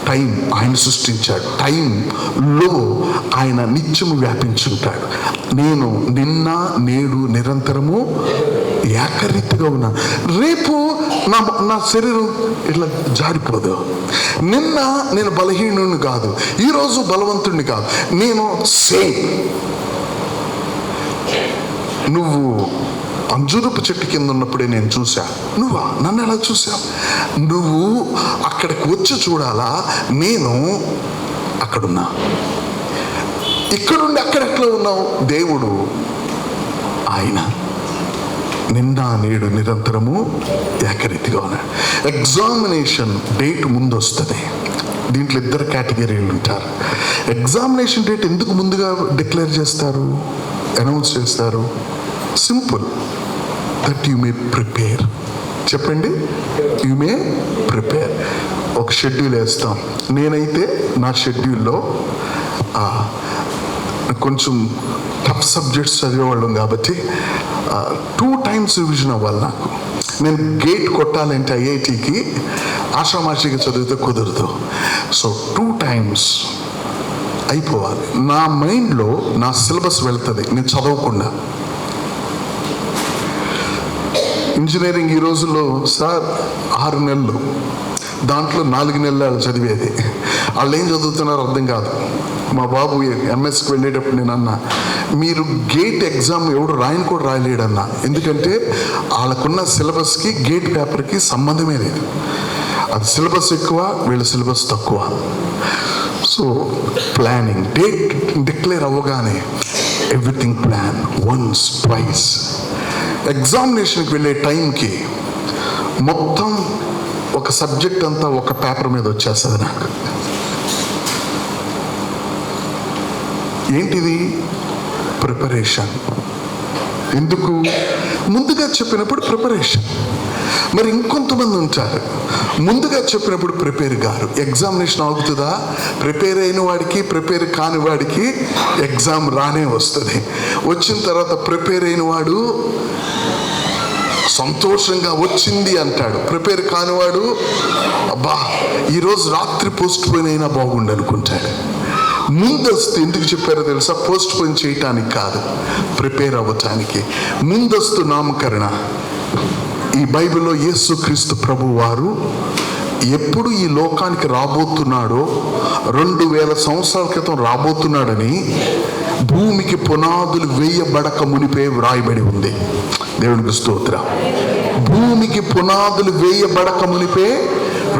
టైం ఆయన సృష్టించాడు. టైంలో ఆయన నిత్యము వ్యాపించుంటాడు. నేను నిన్న నేడు నిరంతరము ఏకరీతిగా ఉన్నా. రేపు నా శరీరం ఇట్లా జారిపోదు. నిన్న నేను బలహీనుని కాదు, ఈరోజు బలవంతుడిని కాదు, నేను సేమ్. నువ్వు అంజూరపు చెట్టు కింద ఉన్నప్పుడే నేను చూసా. నువ్వా? నన్ను ఎలా చూసావు? నువ్వు అక్కడికి వచ్చి చూడాలా? నేను అక్కడున్నా. ఇక్కడుండి అక్కడ ఎట్లా ఉన్నావు? దేవుడు ఆయన నిన్న నేడు నిరంతరము ఏకరీతిగా ఉన్నాడు. ఎగ్జామినేషన్ డేట్ ముందు వస్తుంది. దీంట్లో 2 కేటగిరీలు ఉంటారు. ఎగ్జామినేషన్ డేట్ ఎందుకు ముందుగా డిక్లేర్ చేస్తారు, అనౌన్స్ చేస్తారు? Simple, that you may prepare. చెప్పండి, యు మే ప్రిపేర్. ఒక షెడ్యూల్ వేస్తాం. నేనైతే నా షెడ్యూల్లో కొంచెం టఫ్ సబ్జెక్ట్స్ చదివేవాళ్ళం కాబట్టి 2 times రివిజన్ అవ్వాలి నాకు. నేను గేట్ కొట్టాలంటే ఐఐటికి ఆషామాషిగా చదివితే కుదరదు. సో 2 times అయిపోవాలి. నా మైండ్లో నా సిలబస్ వెళ్తుంది నేను చదవకుండా. ఇంజనీరింగ్ ఈ రోజుల్లో సార్ 6 నెలలు, దాంట్లో 4 నెలలు చదివేది. వాళ్ళు ఏం చదువుతున్నారో అర్థం కాదు. మా బాబు ఎంఎస్కి వెళ్ళేటప్పుడు నేను అన్నా, మీరు గేట్ ఎగ్జామ్ ఎవడు రాయని కూడా రాయలేడన్నా. ఎందుకంటే వాళ్ళకున్న సిలబస్కి గేట్ పేపర్కి సంబంధమే లేదు. అది సిలబస్ ఎక్కువ, వీళ్ళ సిలబస్ తక్కువ. సో ప్లానింగ్, డేట్ డిక్లేర్ అవ్వగానే ఎవ్రీథింగ్ ప్లాన్, వన్స్ ట్వైస్. ఎగ్జామినేషన్కి వెళ్ళే టైంకి మొత్తం ఒక సబ్జెక్ట్ అంతా ఒక పేపర్ మీద వచ్చేస్తుంది నాకు. ఏంటిది? ప్రిపరేషన్. ఎందుకు? ముందుగా చెప్పినప్పుడు ప్రిపరేషన్. మరి ఇంకొంతమంది ఉంటారు, ముందుగా చెప్పినప్పుడు ప్రిపేర్ గారు. ఎగ్జామినేషన్ ఆగుతుందా? ప్రిపేర్ అయిన వాడికి ప్రిపేర్ కాని వాడికి ఎగ్జామ్ రానే వస్తుంది. వచ్చిన తర్వాత ప్రిపేర్ అయిన వాడు సంతోషంగా వచ్చింది అంటాడు. ప్రిపేర్ కానివాడు అబ్బా ఈరోజు రాత్రి పోస్ట్ పోయిన్ అయినా బాగుండు అనుకుంటాడు. ముందస్తు ఎందుకు చెప్పారో తెలుసా? పోస్ట్ పోయిన్ చేయటానికి కాదు, ప్రిపేర్ అవ్వటానికి. ముందస్తు నామకరణ. ఈ బైబిల్లో యేసుక్రీస్తు ప్రభు వారు ఎప్పుడు ఈ లోకానికి రాబోతున్నాడో, 2000 సంవత్సరాల క్రితం రాబోతున్నాడని భూమికి పునాదులు వేయబడక మునిపే వ్రాయబడి ఉంది. దేవునికి స్తోత్రం. భూమికి పునాదులు వేయబడక మునిపే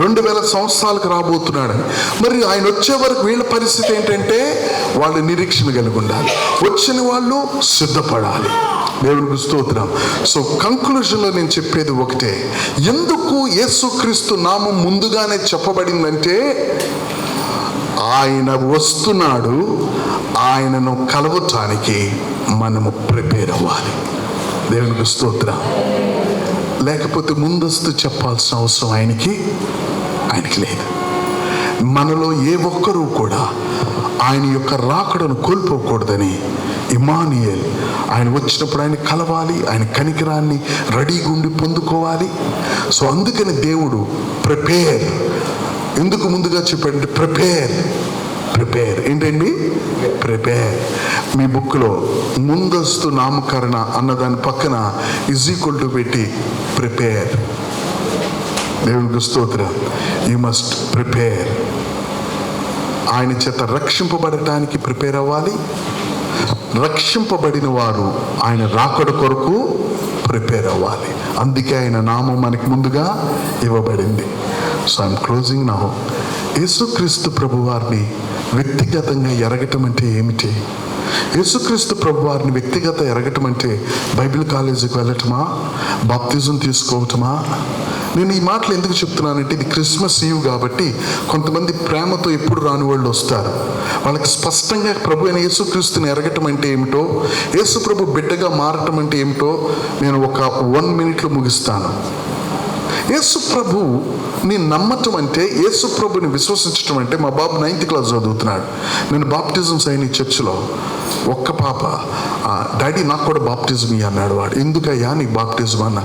2000 సంవత్సరాలకు రాబోతున్నాడని. మరి ఆయన వచ్చే వరకు వీళ్ళ పరిస్థితి ఏంటంటే వాళ్ళు నిరీక్షణ కలిగి ఉండాలి, వచ్చిన వాళ్ళు సిద్ధపడాలి. దేవునికి స్తోత్రం. సో కంక్లూజన్లో నేను చెప్పేది ఒకటే, ఎందుకు యేసుక్రీస్తు నామం ముందుగానే చెప్పబడిందంటే ఆయన వస్తున్నాడు, ఆయనను కలవటానికి మనము ప్రిపేర్ అవ్వాలి. దేవునికి స్తోత్రం. లేకపోతే ముందస్తు చెప్పాల్సిన అవసరం ఆయనకి లేదు. మనలో ఏ ఒక్కరూ కూడా ఆయన యొక్క రాకడను కోల్పోకూడదని ఇమానియేల్, ఆయన వచ్చినప్పుడు ఆయన కలవాలి, ఆయన కనికరాన్ని రెడీగా ఉండి పొందుకోవాలి. సో అందుకని దేవుడు ప్రిపేర్ ఎందుకు ముందుగా చెప్పాడంటే ప్రిపేర్ ఏంటండి? ప్రిపేర్. మీ బుక్లో ముందస్తు నామకరణ అన్నదాని పక్కన = పెట్టి ప్రిపేర్. దేవునికి స్తోత్రం. You must prepare. ఆయన చేత రక్షింపబడటానికి ప్రిపేర్ అవ్వాలి. రక్షింపబడిన వారు ఆయన రాకడ కొరకు ప్రిపేర్ అవ్వాలి. అందుకే ఆయన నామం మనకి ముందుగా ఇవ్వబడింది. So I'm closing now. యేసుక్రీస్తు ప్రభు వారిని వ్యక్తిగతంగా ఎరగటం అంటే ఏమిటి? యేసుక్రీస్తు ప్రభు వారిని వ్యక్తిగత ఎరగటం అంటే బైబిల్ కాలేజీకి వెళ్ళటమా, బాప్తిజం తీసుకోవటమా? నేను ఈ మాటలు ఎందుకు చెప్తున్నానంటే ఇది క్రిస్మస్ ఈవ్ కాబట్టి కొంతమంది ప్రేమతో ఎప్పుడు రాని వాళ్ళు వస్తారు. వాళ్ళకి స్పష్టంగా ప్రభు అయిన యేసుక్రీస్తుని ఎరగటం అంటే ఏమిటో, యేసు ప్రభు బిడ్డగా మారటం అంటే ఏమిటో నేను ఒక 1 minute ముగిస్తాను. యేసు ప్రభుని నమ్మటం అంటే, యేసు ప్రభుని విశ్వసించడం అంటే, మా బాబు 9th క్లాస్ చదువుతున్నాడు. నేను బాప్టిజమ్స్ అయిన చర్చిలో ఒక్క పాప, డాడీ నాకు కూడా బాప్టిజం ఇయ్యి అన్నాడు. వాడు, ఎందుకయ్యా నీకు బాప్టిజం అన్న?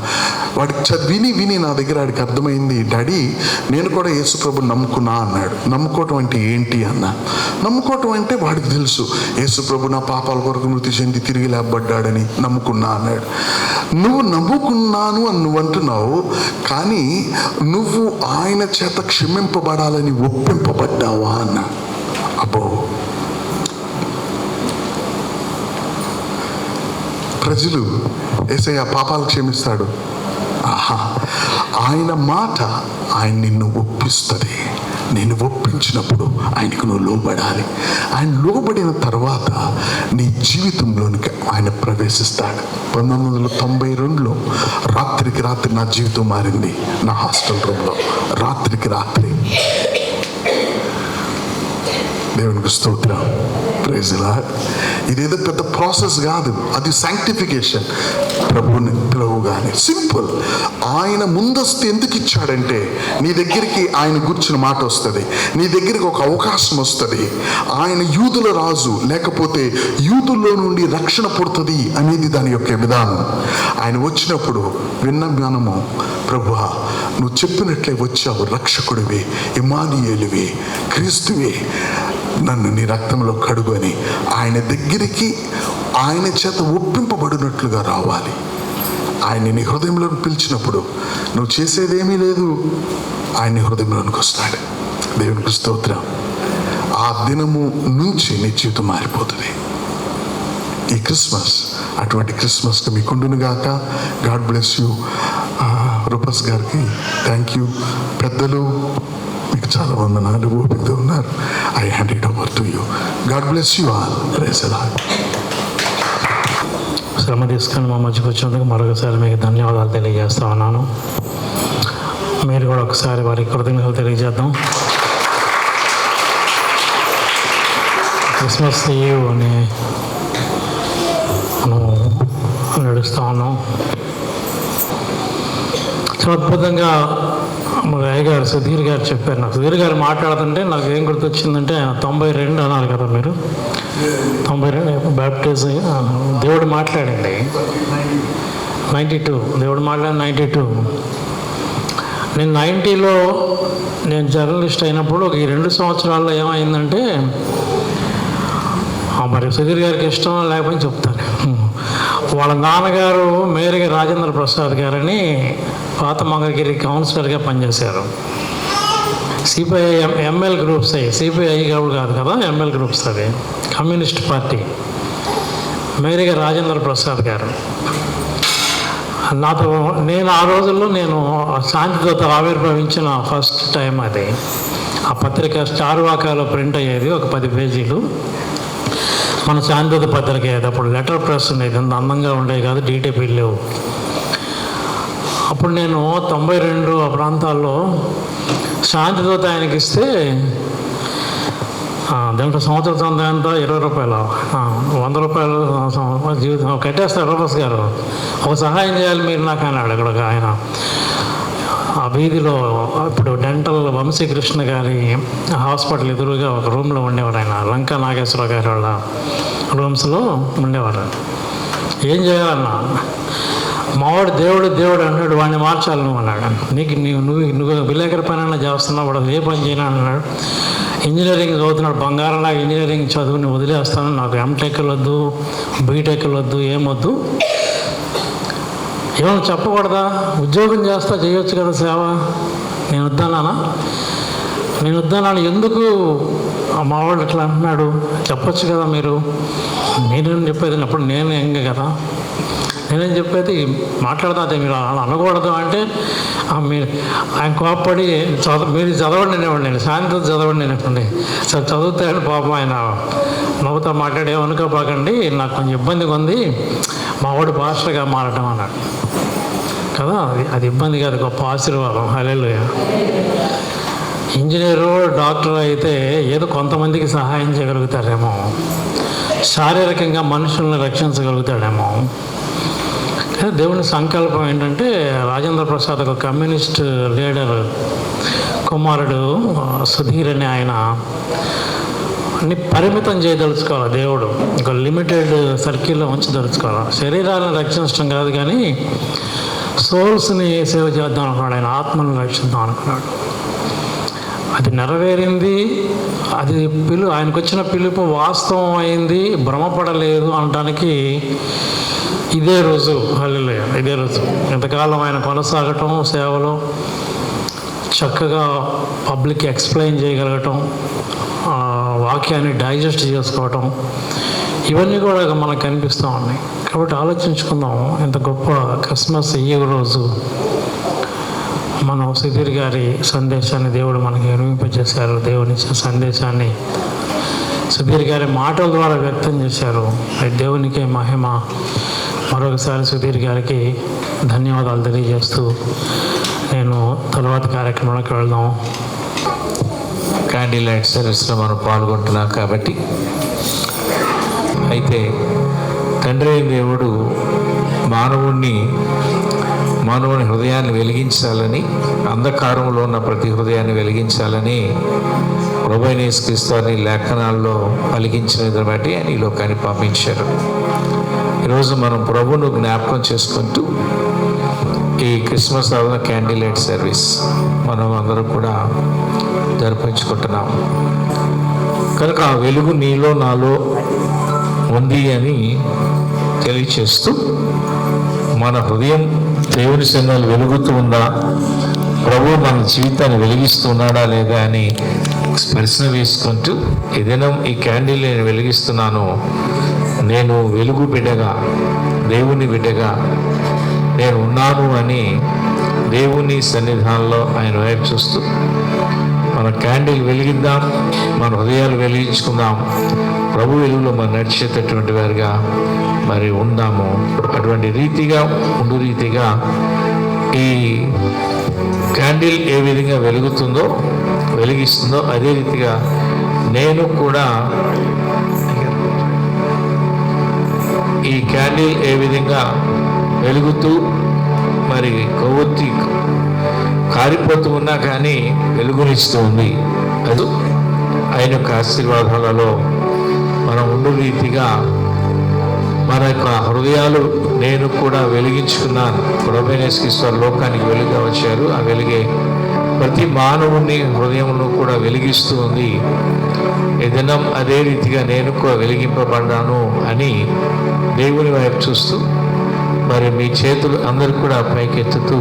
వాడికి విని నా దగ్గర వాడికి అర్థమైంది, డాడీ నేను కూడా యేసు ప్రభుని నమ్ముకున్నా అన్నాడు. నమ్ముకోవటం అంటే ఏంటి అన్న? నమ్ముకోవటం అంటే వాడికి తెలుసు, యేసు ప్రభు నా పాపాల కొరకు మృతి చెంది తిరిగి లేపబడ్డాడని నమ్ముకున్నా అన్నాడు. నువ్వు నమ్ముకున్నాను అని నువ్వు అంటున్నావు, కానీ నువ్వు ఆయన చేత క్షమింపబడాలని ఒప్పింపబడ్డావా అన్న? అబ్బో, ప్రజలు యేసయ్య పాపాలు క్షమిస్తాడు, ఆహా, ఆయన మాట ఆయన నిన్ను ఒప్పిస్తుంది. నేను ఒప్పించినప్పుడు ఆయనకు నువ్వు లోబడాలి. ఆయన లోబడిన తర్వాత నీ జీవితంలోనికి ఆయన ప్రవేశిస్తాడు. 1992లో రాత్రికి రాత్రి నా జీవితం మారింది. నా హాస్టల్ రూమ్లో రాత్రికి రాత్రి. దేవునికి స్తోత్రం, ప్రైజ్ ది లార్డ్. ఇదేదో పెద్ద ప్రాసెస్ కాదు, అది సాంక్టిఫికేషన్. ప్రభుని పిలవగానే సింపుల్. ఆయన ముందస్తు ఎందుకు ఇచ్చాడంటే, నీ దగ్గరికి ఆయన గుర్చిన మాట వస్తుంది, నీ దగ్గరికి ఒక అవకాశం వస్తుంది. ఆయన యూదుల రాజు, లేకపోతే యూదుల్లో నుండి రక్షణ పుడుతుంది అనేది దాని యొక్క విధానం. ఆయన వచ్చినప్పుడు విన్న జ్ఞానము, ప్రభువా నువ్వు చెప్పినట్లే వచ్చావు, రక్షకుడివి, ఇమ్మానుయేలువి, క్రీస్తువే, నన్ను నీ రక్తంలో కడుగు అని ఆయన దగ్గరికి ఆయన చేత ఒప్పింపబడినట్లుగా రావాలి. ఆయన నీ హృదయంలోకి పిలిచినప్పుడు నువ్వు చేసేదేమీ లేదు, ఆయన హృదయంలోనికి వస్తాడు. దేవునికి స్తోత్రం. ఆ దినము నుంచి నీ జీవితం మారిపోతుంది. ఈ క్రిస్మస్ అటువంటి క్రిస్మస్గా మీకుండును గాక. God bless you. రూపస్ గారికి థ్యాంక్ యూ. పెద్దలు మీకు చాలా వందనాలు, ఓపికతో ఉన్నారు. I hand it over to you. God bless you all. Praise the lord. శ్రమ తీసుకొని మా మధ్యకు వచ్చినందుకు మరొకసారి మీకు ధన్యవాదాలు తెలియజేస్తా ఉన్నాను. మీరు కూడా ఒకసారి వారికి కృతజ్ఞతలు తెలియజేద్దాం. క్రిస్మస్ ఈవ్ అని మనం నడుస్తూ ఉన్నాం. చాలా అద్భుతంగా మా రాయ్ గారు, సుధీర్ గారు చెప్పారు. నాకు సుధీర్ గారు మాట్లాడుతుంటే నాకు ఏం గుర్తొచ్చిందంటే, 92 అన్నారు కదా మీరు, 92 బ్యాప్టిజం దేవుడు మాట్లాడండి. 92 దేవుడు మాట్లాడి 92. నేను 90లో నేను జర్నలిస్ట్ అయినప్పుడు ఒక 2 సంవత్సరాల్లో ఏమైందంటే, మరి సుధీర్ గారికి ఇష్టం లేకపోతే చెప్తాను. వాళ్ళ నాన్నగారు మేరగా రాజేంద్ర ప్రసాద్ గారని పాత మంగళగిరి కౌన్సిలర్గా పనిచేశారు. సిపిఐ ఎంఎల్ గ్రూప్స్ అయ్యి, సిపిఐ కాదు కదా, ఎంఎల్ గ్రూప్స్, అది కమ్యూనిస్ట్ పార్టీ. మేరగా రాజేంద్ర ప్రసాద్ గారు నాతో, నేను ఆ రోజుల్లో నేను శాంతిదూత ఆవిర్భవించిన ఫస్ట్ టైం అది. ఆ పత్రిక స్టార్వాకాలో ప్రింట్ అయ్యేది, ఒక 10 పేజీలు. మన శాంతిదూత పత్రిక అయ్యేది. అప్పుడు లెటర్ ప్రెస్ ఉండేది, అంత అందంగా ఉండేవి కాదు, డీటీపీ లేవు. అప్పుడు నేను 92 ఆ ప్రాంతాల్లో శాంతిదూత ఆయనకి ఇస్తే, దాంట్లో సంవత్సరం అంతా 20 రూపాయలు, 100 రూపాయలు జీవితం కట్టేస్తారు. రూపస్ గారు ఒక సహాయం చేయాలి మీరు నాకు అన్నాడు. అక్కడ ఆయన ఆ వీధిలో ఇప్పుడు డెంటల్ వంశీకృష్ణ గారి హాస్పిటల్ ఎదురుగా ఒక రూమ్లో ఉండేవారు. ఆయన లంకా నాగేశ్వరరావు గారి వాళ్ళ రూమ్స్లో ఉండేవారు. ఏం చేయాలన్నా, మావాడు దేవుడు అన్నాడు, వాడిని మార్చాలి నువ్వు అన్నాడు. నువ్వు విలేకరి పని అన్నా చేస్తున్నావు, వాడు ఏ పని చేయను అన్నాడు. ఇంజనీరింగ్ చదువుతున్నాడు, బంగారంలాగా ఇంజనీరింగ్ చదువుని వదిలేస్తాను, నాకు ఎంటెక్లు వద్దు, బీటెక్లు వద్దు, ఏమొద్దు. ఏమన్నా చెప్పకూడదా? ఉద్యోగం చేస్తా, చేయొచ్చు కదా సేవ. నేను వద్దన్నాను. ఎందుకు మావాడు అట్లా అంటున్నాడు, చెప్పొచ్చు కదా మీరు. నేనేం చెప్పేది అప్పుడు, నేను ఎంగ కదా, నేనేం చెప్పేది మాట్లాడదా, అదే మీరు అలా అనకూడదు అంటే మీరు ఆయన కోప్పడి మీరు చదవండి అనేవాడు. నేను సాయంత్రం చదవండి అనేప్పండి. సరే చదువుతాడు పాపం. ఆయన నవ్వుతా మాట్లాడి, ఏమనుకోబాకండి, నాకు కొంచెం ఇబ్బందిగా ఉంది, మా వాడు పాస్టర్గా మారటం అన్నాడు కదా. అది ఇబ్బంది కాదు, గొప్ప ఆశీర్వాదం. హల్లెలూయా. ఇంజనీరు, డాక్టర్ అయితే ఏదో కొంతమందికి సహాయం చేయగలుగుతారేమో, శారీరకంగా మనుషులను రక్షించగలుగుతాడేమో, దేవుని సంకల్పం ఏంటంటే రాజేంద్ర ప్రసాద్ ఒక కమ్యూనిస్ట్ లీడర్ కుమారుడు సుధీర్ అని ఆయన అన్ని పరిమితం చేయదలుచుకోవాలి. దేవుడు ఒక లిమిటెడ్ సర్కిల్లో ఉంచదలుచుకోవాలి. శరీరాన్ని రక్షించడం కాదు కానీ సోల్స్ని సేవ చేద్దాం అనుకున్నాడు. ఆయన ఆత్మను రక్షిద్దాం అనుకున్నాడు. అది నెరవేరింది. అది ఆయనకు వచ్చిన పిలుపు వాస్తవం అయింది, భ్రమపడలేదు అనడానికి ఇదే రోజు. హల్లెలూయా, ఇదే రోజు. ఇంతకాలం ఆయన కొనసాగటం, సేవలో చక్కగా పబ్లిక్ ఎక్స్ప్లెయిన్ చేయగలగటం, వాక్యాన్ని డైజెస్ట్ చేసుకోవటం, ఇవన్నీ కూడా మనకు కనిపిస్తూ ఉన్నాయి. కాబట్టి ఆలోచించుకుందాం, ఇంత గొప్ప క్రిస్మస్ ఈ రోజు మనం సుధీర్ గారి సందేశాన్ని దేవుడు మనకి వినిపింపజేశారు. దేవుని ఇచ్చిన సందేశాన్ని సుధీర్ గారి మాటల ద్వారా వ్యక్తం చేశారు. దేవునికే మహిమ. మరొకసారి సుధీర్ గారికి ధన్యవాదాలు తెలియజేస్తూ నేను తర్వాత కార్యక్రమానికి వెళ్దాం. క్యాండిల్ లైట్ సర్వీస్లో మనం పాల్గొంటున్నాం కాబట్టి, అయితే తండ్రి దేవుడు మానవుని హృదయాన్ని వెలిగించాలని, అంధకారంలో ఉన్న ప్రతి హృదయాన్ని వెలిగించాలని ప్రభువైన యేసుక్రీస్తు వారిని లేఖనాల్లో పలికించినది బట్టి ఆయన ఈ లోకాన్ని పంపించారు. ఈరోజు మనం ప్రభువును జ్ఞాపకం చేసుకుంటూ ఈ క్రిస్మస్ ఆరాధన క్యాండిల్ లైట్ సర్వీస్ మనం అందరం కూడా జరిపించుకుంటున్నాం. కనుక ఆ వెలుగు నీలో నాలో ఉంది అని తెలియచేస్తూ, మన హృదయం దేవుని సన్నిధిలో వెలుగుతూ ఉందా, ప్రభు మన జీవితాన్ని వెలిగిస్తూ ఉన్నాడా లేదా అని ప్రశ్న వేసుకుంటూ, ఏదైనా ఈ క్యాండిల్ నేను వెలిగిస్తున్నాను, నేను వెలుగు బిడ్డగా, దేవుని బిడ్డగా నేను ఉన్నాను అని దేవుని సన్నిధానంలో ఆయన వైపు చూస్తూ మన క్యాండిల్ వెలిగిద్దాం, మన హృదయాలు వెలిగించుకుందాం, ప్రభు వెలుగులో మనం నడిచేటటువంటి వారిగా మరి ఉందాము. అటువంటి రీతిగా ఈ క్యాండిల్ ఏ విధంగా వెలిగిస్తుందో అదే రీతిగా నేను కూడా ఈ క్యాండిల్ ఏ విధంగా వెలుగుతూ మరి కొవ్వొత్తి కారిపోతూ ఉన్నా కానీ వెలుగునిస్తూ ఉంది. అది ఆయన యొక్క ఆశీర్వాదాలలో మనం ఉండు రీతిగా మన యొక్క హృదయాలు నేను కూడా వెలిగించుకున్నాను. ప్రభువైన యేసుక్రీస్తు లోకానికి వెలుగుగా వచ్చారు. ఆ వెలుగే ప్రతి మానవుని హృదయమును కూడా వెలిగిస్తూ ఉంది. ఏదైనా అదే రీతిగా నేను కూడా వెలిగింపబడ్డాను అని దేవుని వైపు చూస్తూ మరి మీ చేతులు అందరూ కూడా పైకెత్తుతూ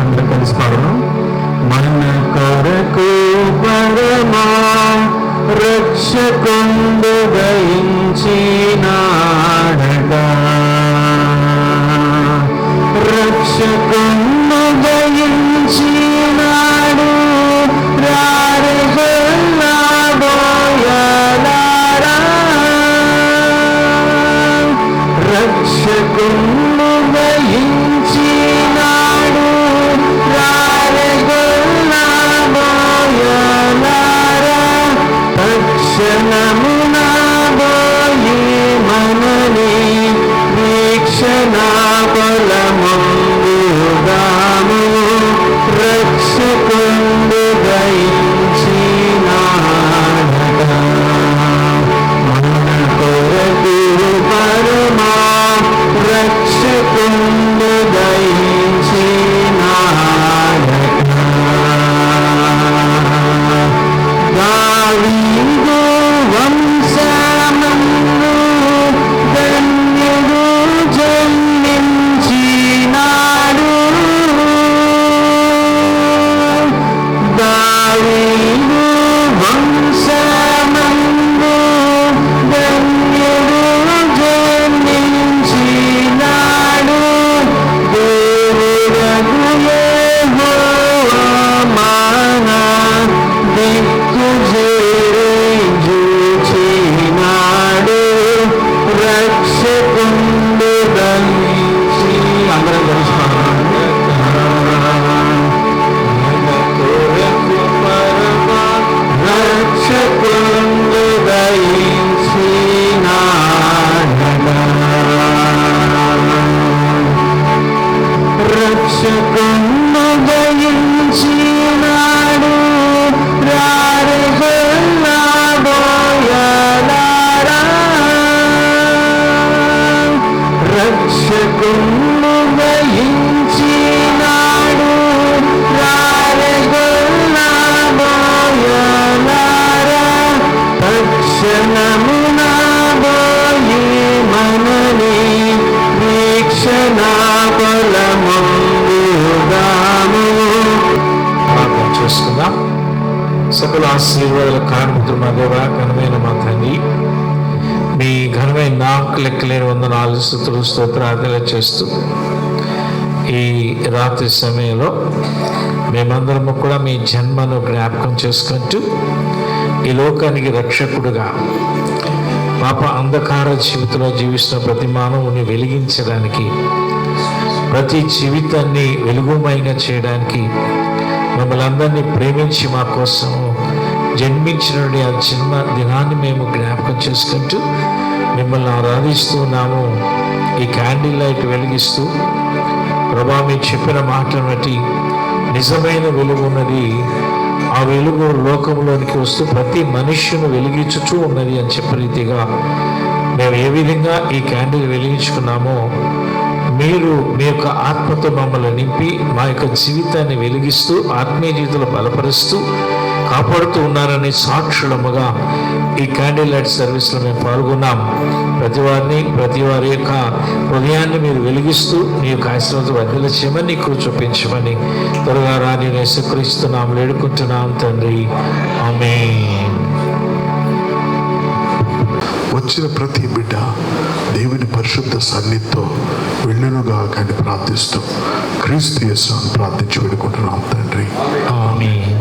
అందరూ కలిసి పాడడం. మన కొరకు పరమా రక్షకుండు దయించినాడట, రక్షకుండు దయించినాడు, రక్షకుండు దయించినాడు, తక్షణమున బోయి నాకు లెక్కలేని వందనాలు స్తుతులు స్తోత్రాలు చేస్తూ ఈ రాత్రి సమయంలో మేమందరము కూడా మీ జన్మను జ్ఞాపకం చేసుకుంటూ ఈ లోకానికి రక్షకుడుగా పాప అంధకార జీవితంలో జీవిస్తున్న ప్రతి మానవుని వెలిగించడానికి, ప్రతి జీవితాన్ని వెలుగుమయంగా చేయడానికి మమ్మల్ని అందరినీ ప్రేమించి మా కోసం జన్మించిన ఆ జన్మ దినాన్ని మేము జ్ఞాపకం చేసుకుంటూ మిమ్మల్ని ఆరాధిస్తున్నాము. ఈ క్యాండిల్ లైట్ వెలిగిస్తూ ప్రభా మీరు చెప్పిన మాటను బట్టి నిజమైన వెలుగు ఉన్నది, ఆ వెలుగు లోకంలోనికి వస్తూ ప్రతి మనుష్యును వెలిగించుతూ ఉన్నది అని చెప్పిన రీతిగా మేము ఏ విధంగా ఈ క్యాండిల్ వెలిగించుకున్నామో మీరు మీ యొక్క ఆత్మతో మమ్మల్ని నింపి మా యొక్క జీవితాన్ని వెలిగిస్తూ ఆత్మీయ జీవితంలో బలపరుస్తూ కాపాడుతూ ఉన్నారని సాక్షులముగా ఈ క్యాండిల్ లైట్ సర్వీస్లో మేము పాల్గొన్నాం. ప్రతి వారి యొక్క హృదయాన్ని మీరు వెలిగిస్తూ నీ యొక్క ఆశీర్వాదం వర్ధల చేయమని నీకు చూపించమని త్వరగా రాని యేసుక్రీస్తున్నాం వేడుకుంటున్నాం తండ్రి, ఆమేన్. వచ్చిన ప్రతి బిడ్డ దేవుని పరిశుద్ధ సన్నిధితో వెళ్ళునుగా కానీ ప్రార్థిస్తూ క్రీస్తు యేసుని ప్రార్థించి వేడుకుంటున్నాం తండ్రి, ఆమేన్.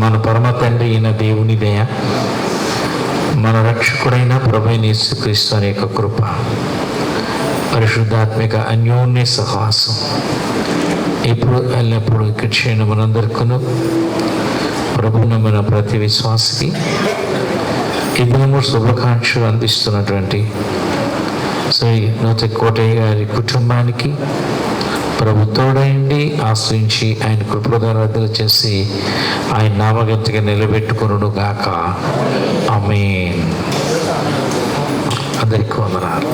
మన పరమ తండ్రి అయిన దేవుని దయ, మన రక్షకుడైన ప్రభువైన యేసుక్రీస్తు అనే యొక్క కృప, పరిశుద్ధాత్మిక అన్యోన్య సహవాసం ఇప్పుడు ఎల్లప్పుడూ ఇక్కడ చేయడం మనందరికీ ప్రభువును మన ప్రతి విశ్వాసకి ఈ దినము శుభాకాంక్షలు అందిస్తున్నటువంటి శ్రీ నూతన కోటయ్య గారి కుటుంబానికి ప్రభు తోడైండి ఆశ్రయించి ఆయన కృపదారాధన చేసి ఆయన నామగంతగా నిలబెట్టుకొనును గాక, ఆమేన్. అందరికీ వందనాలు.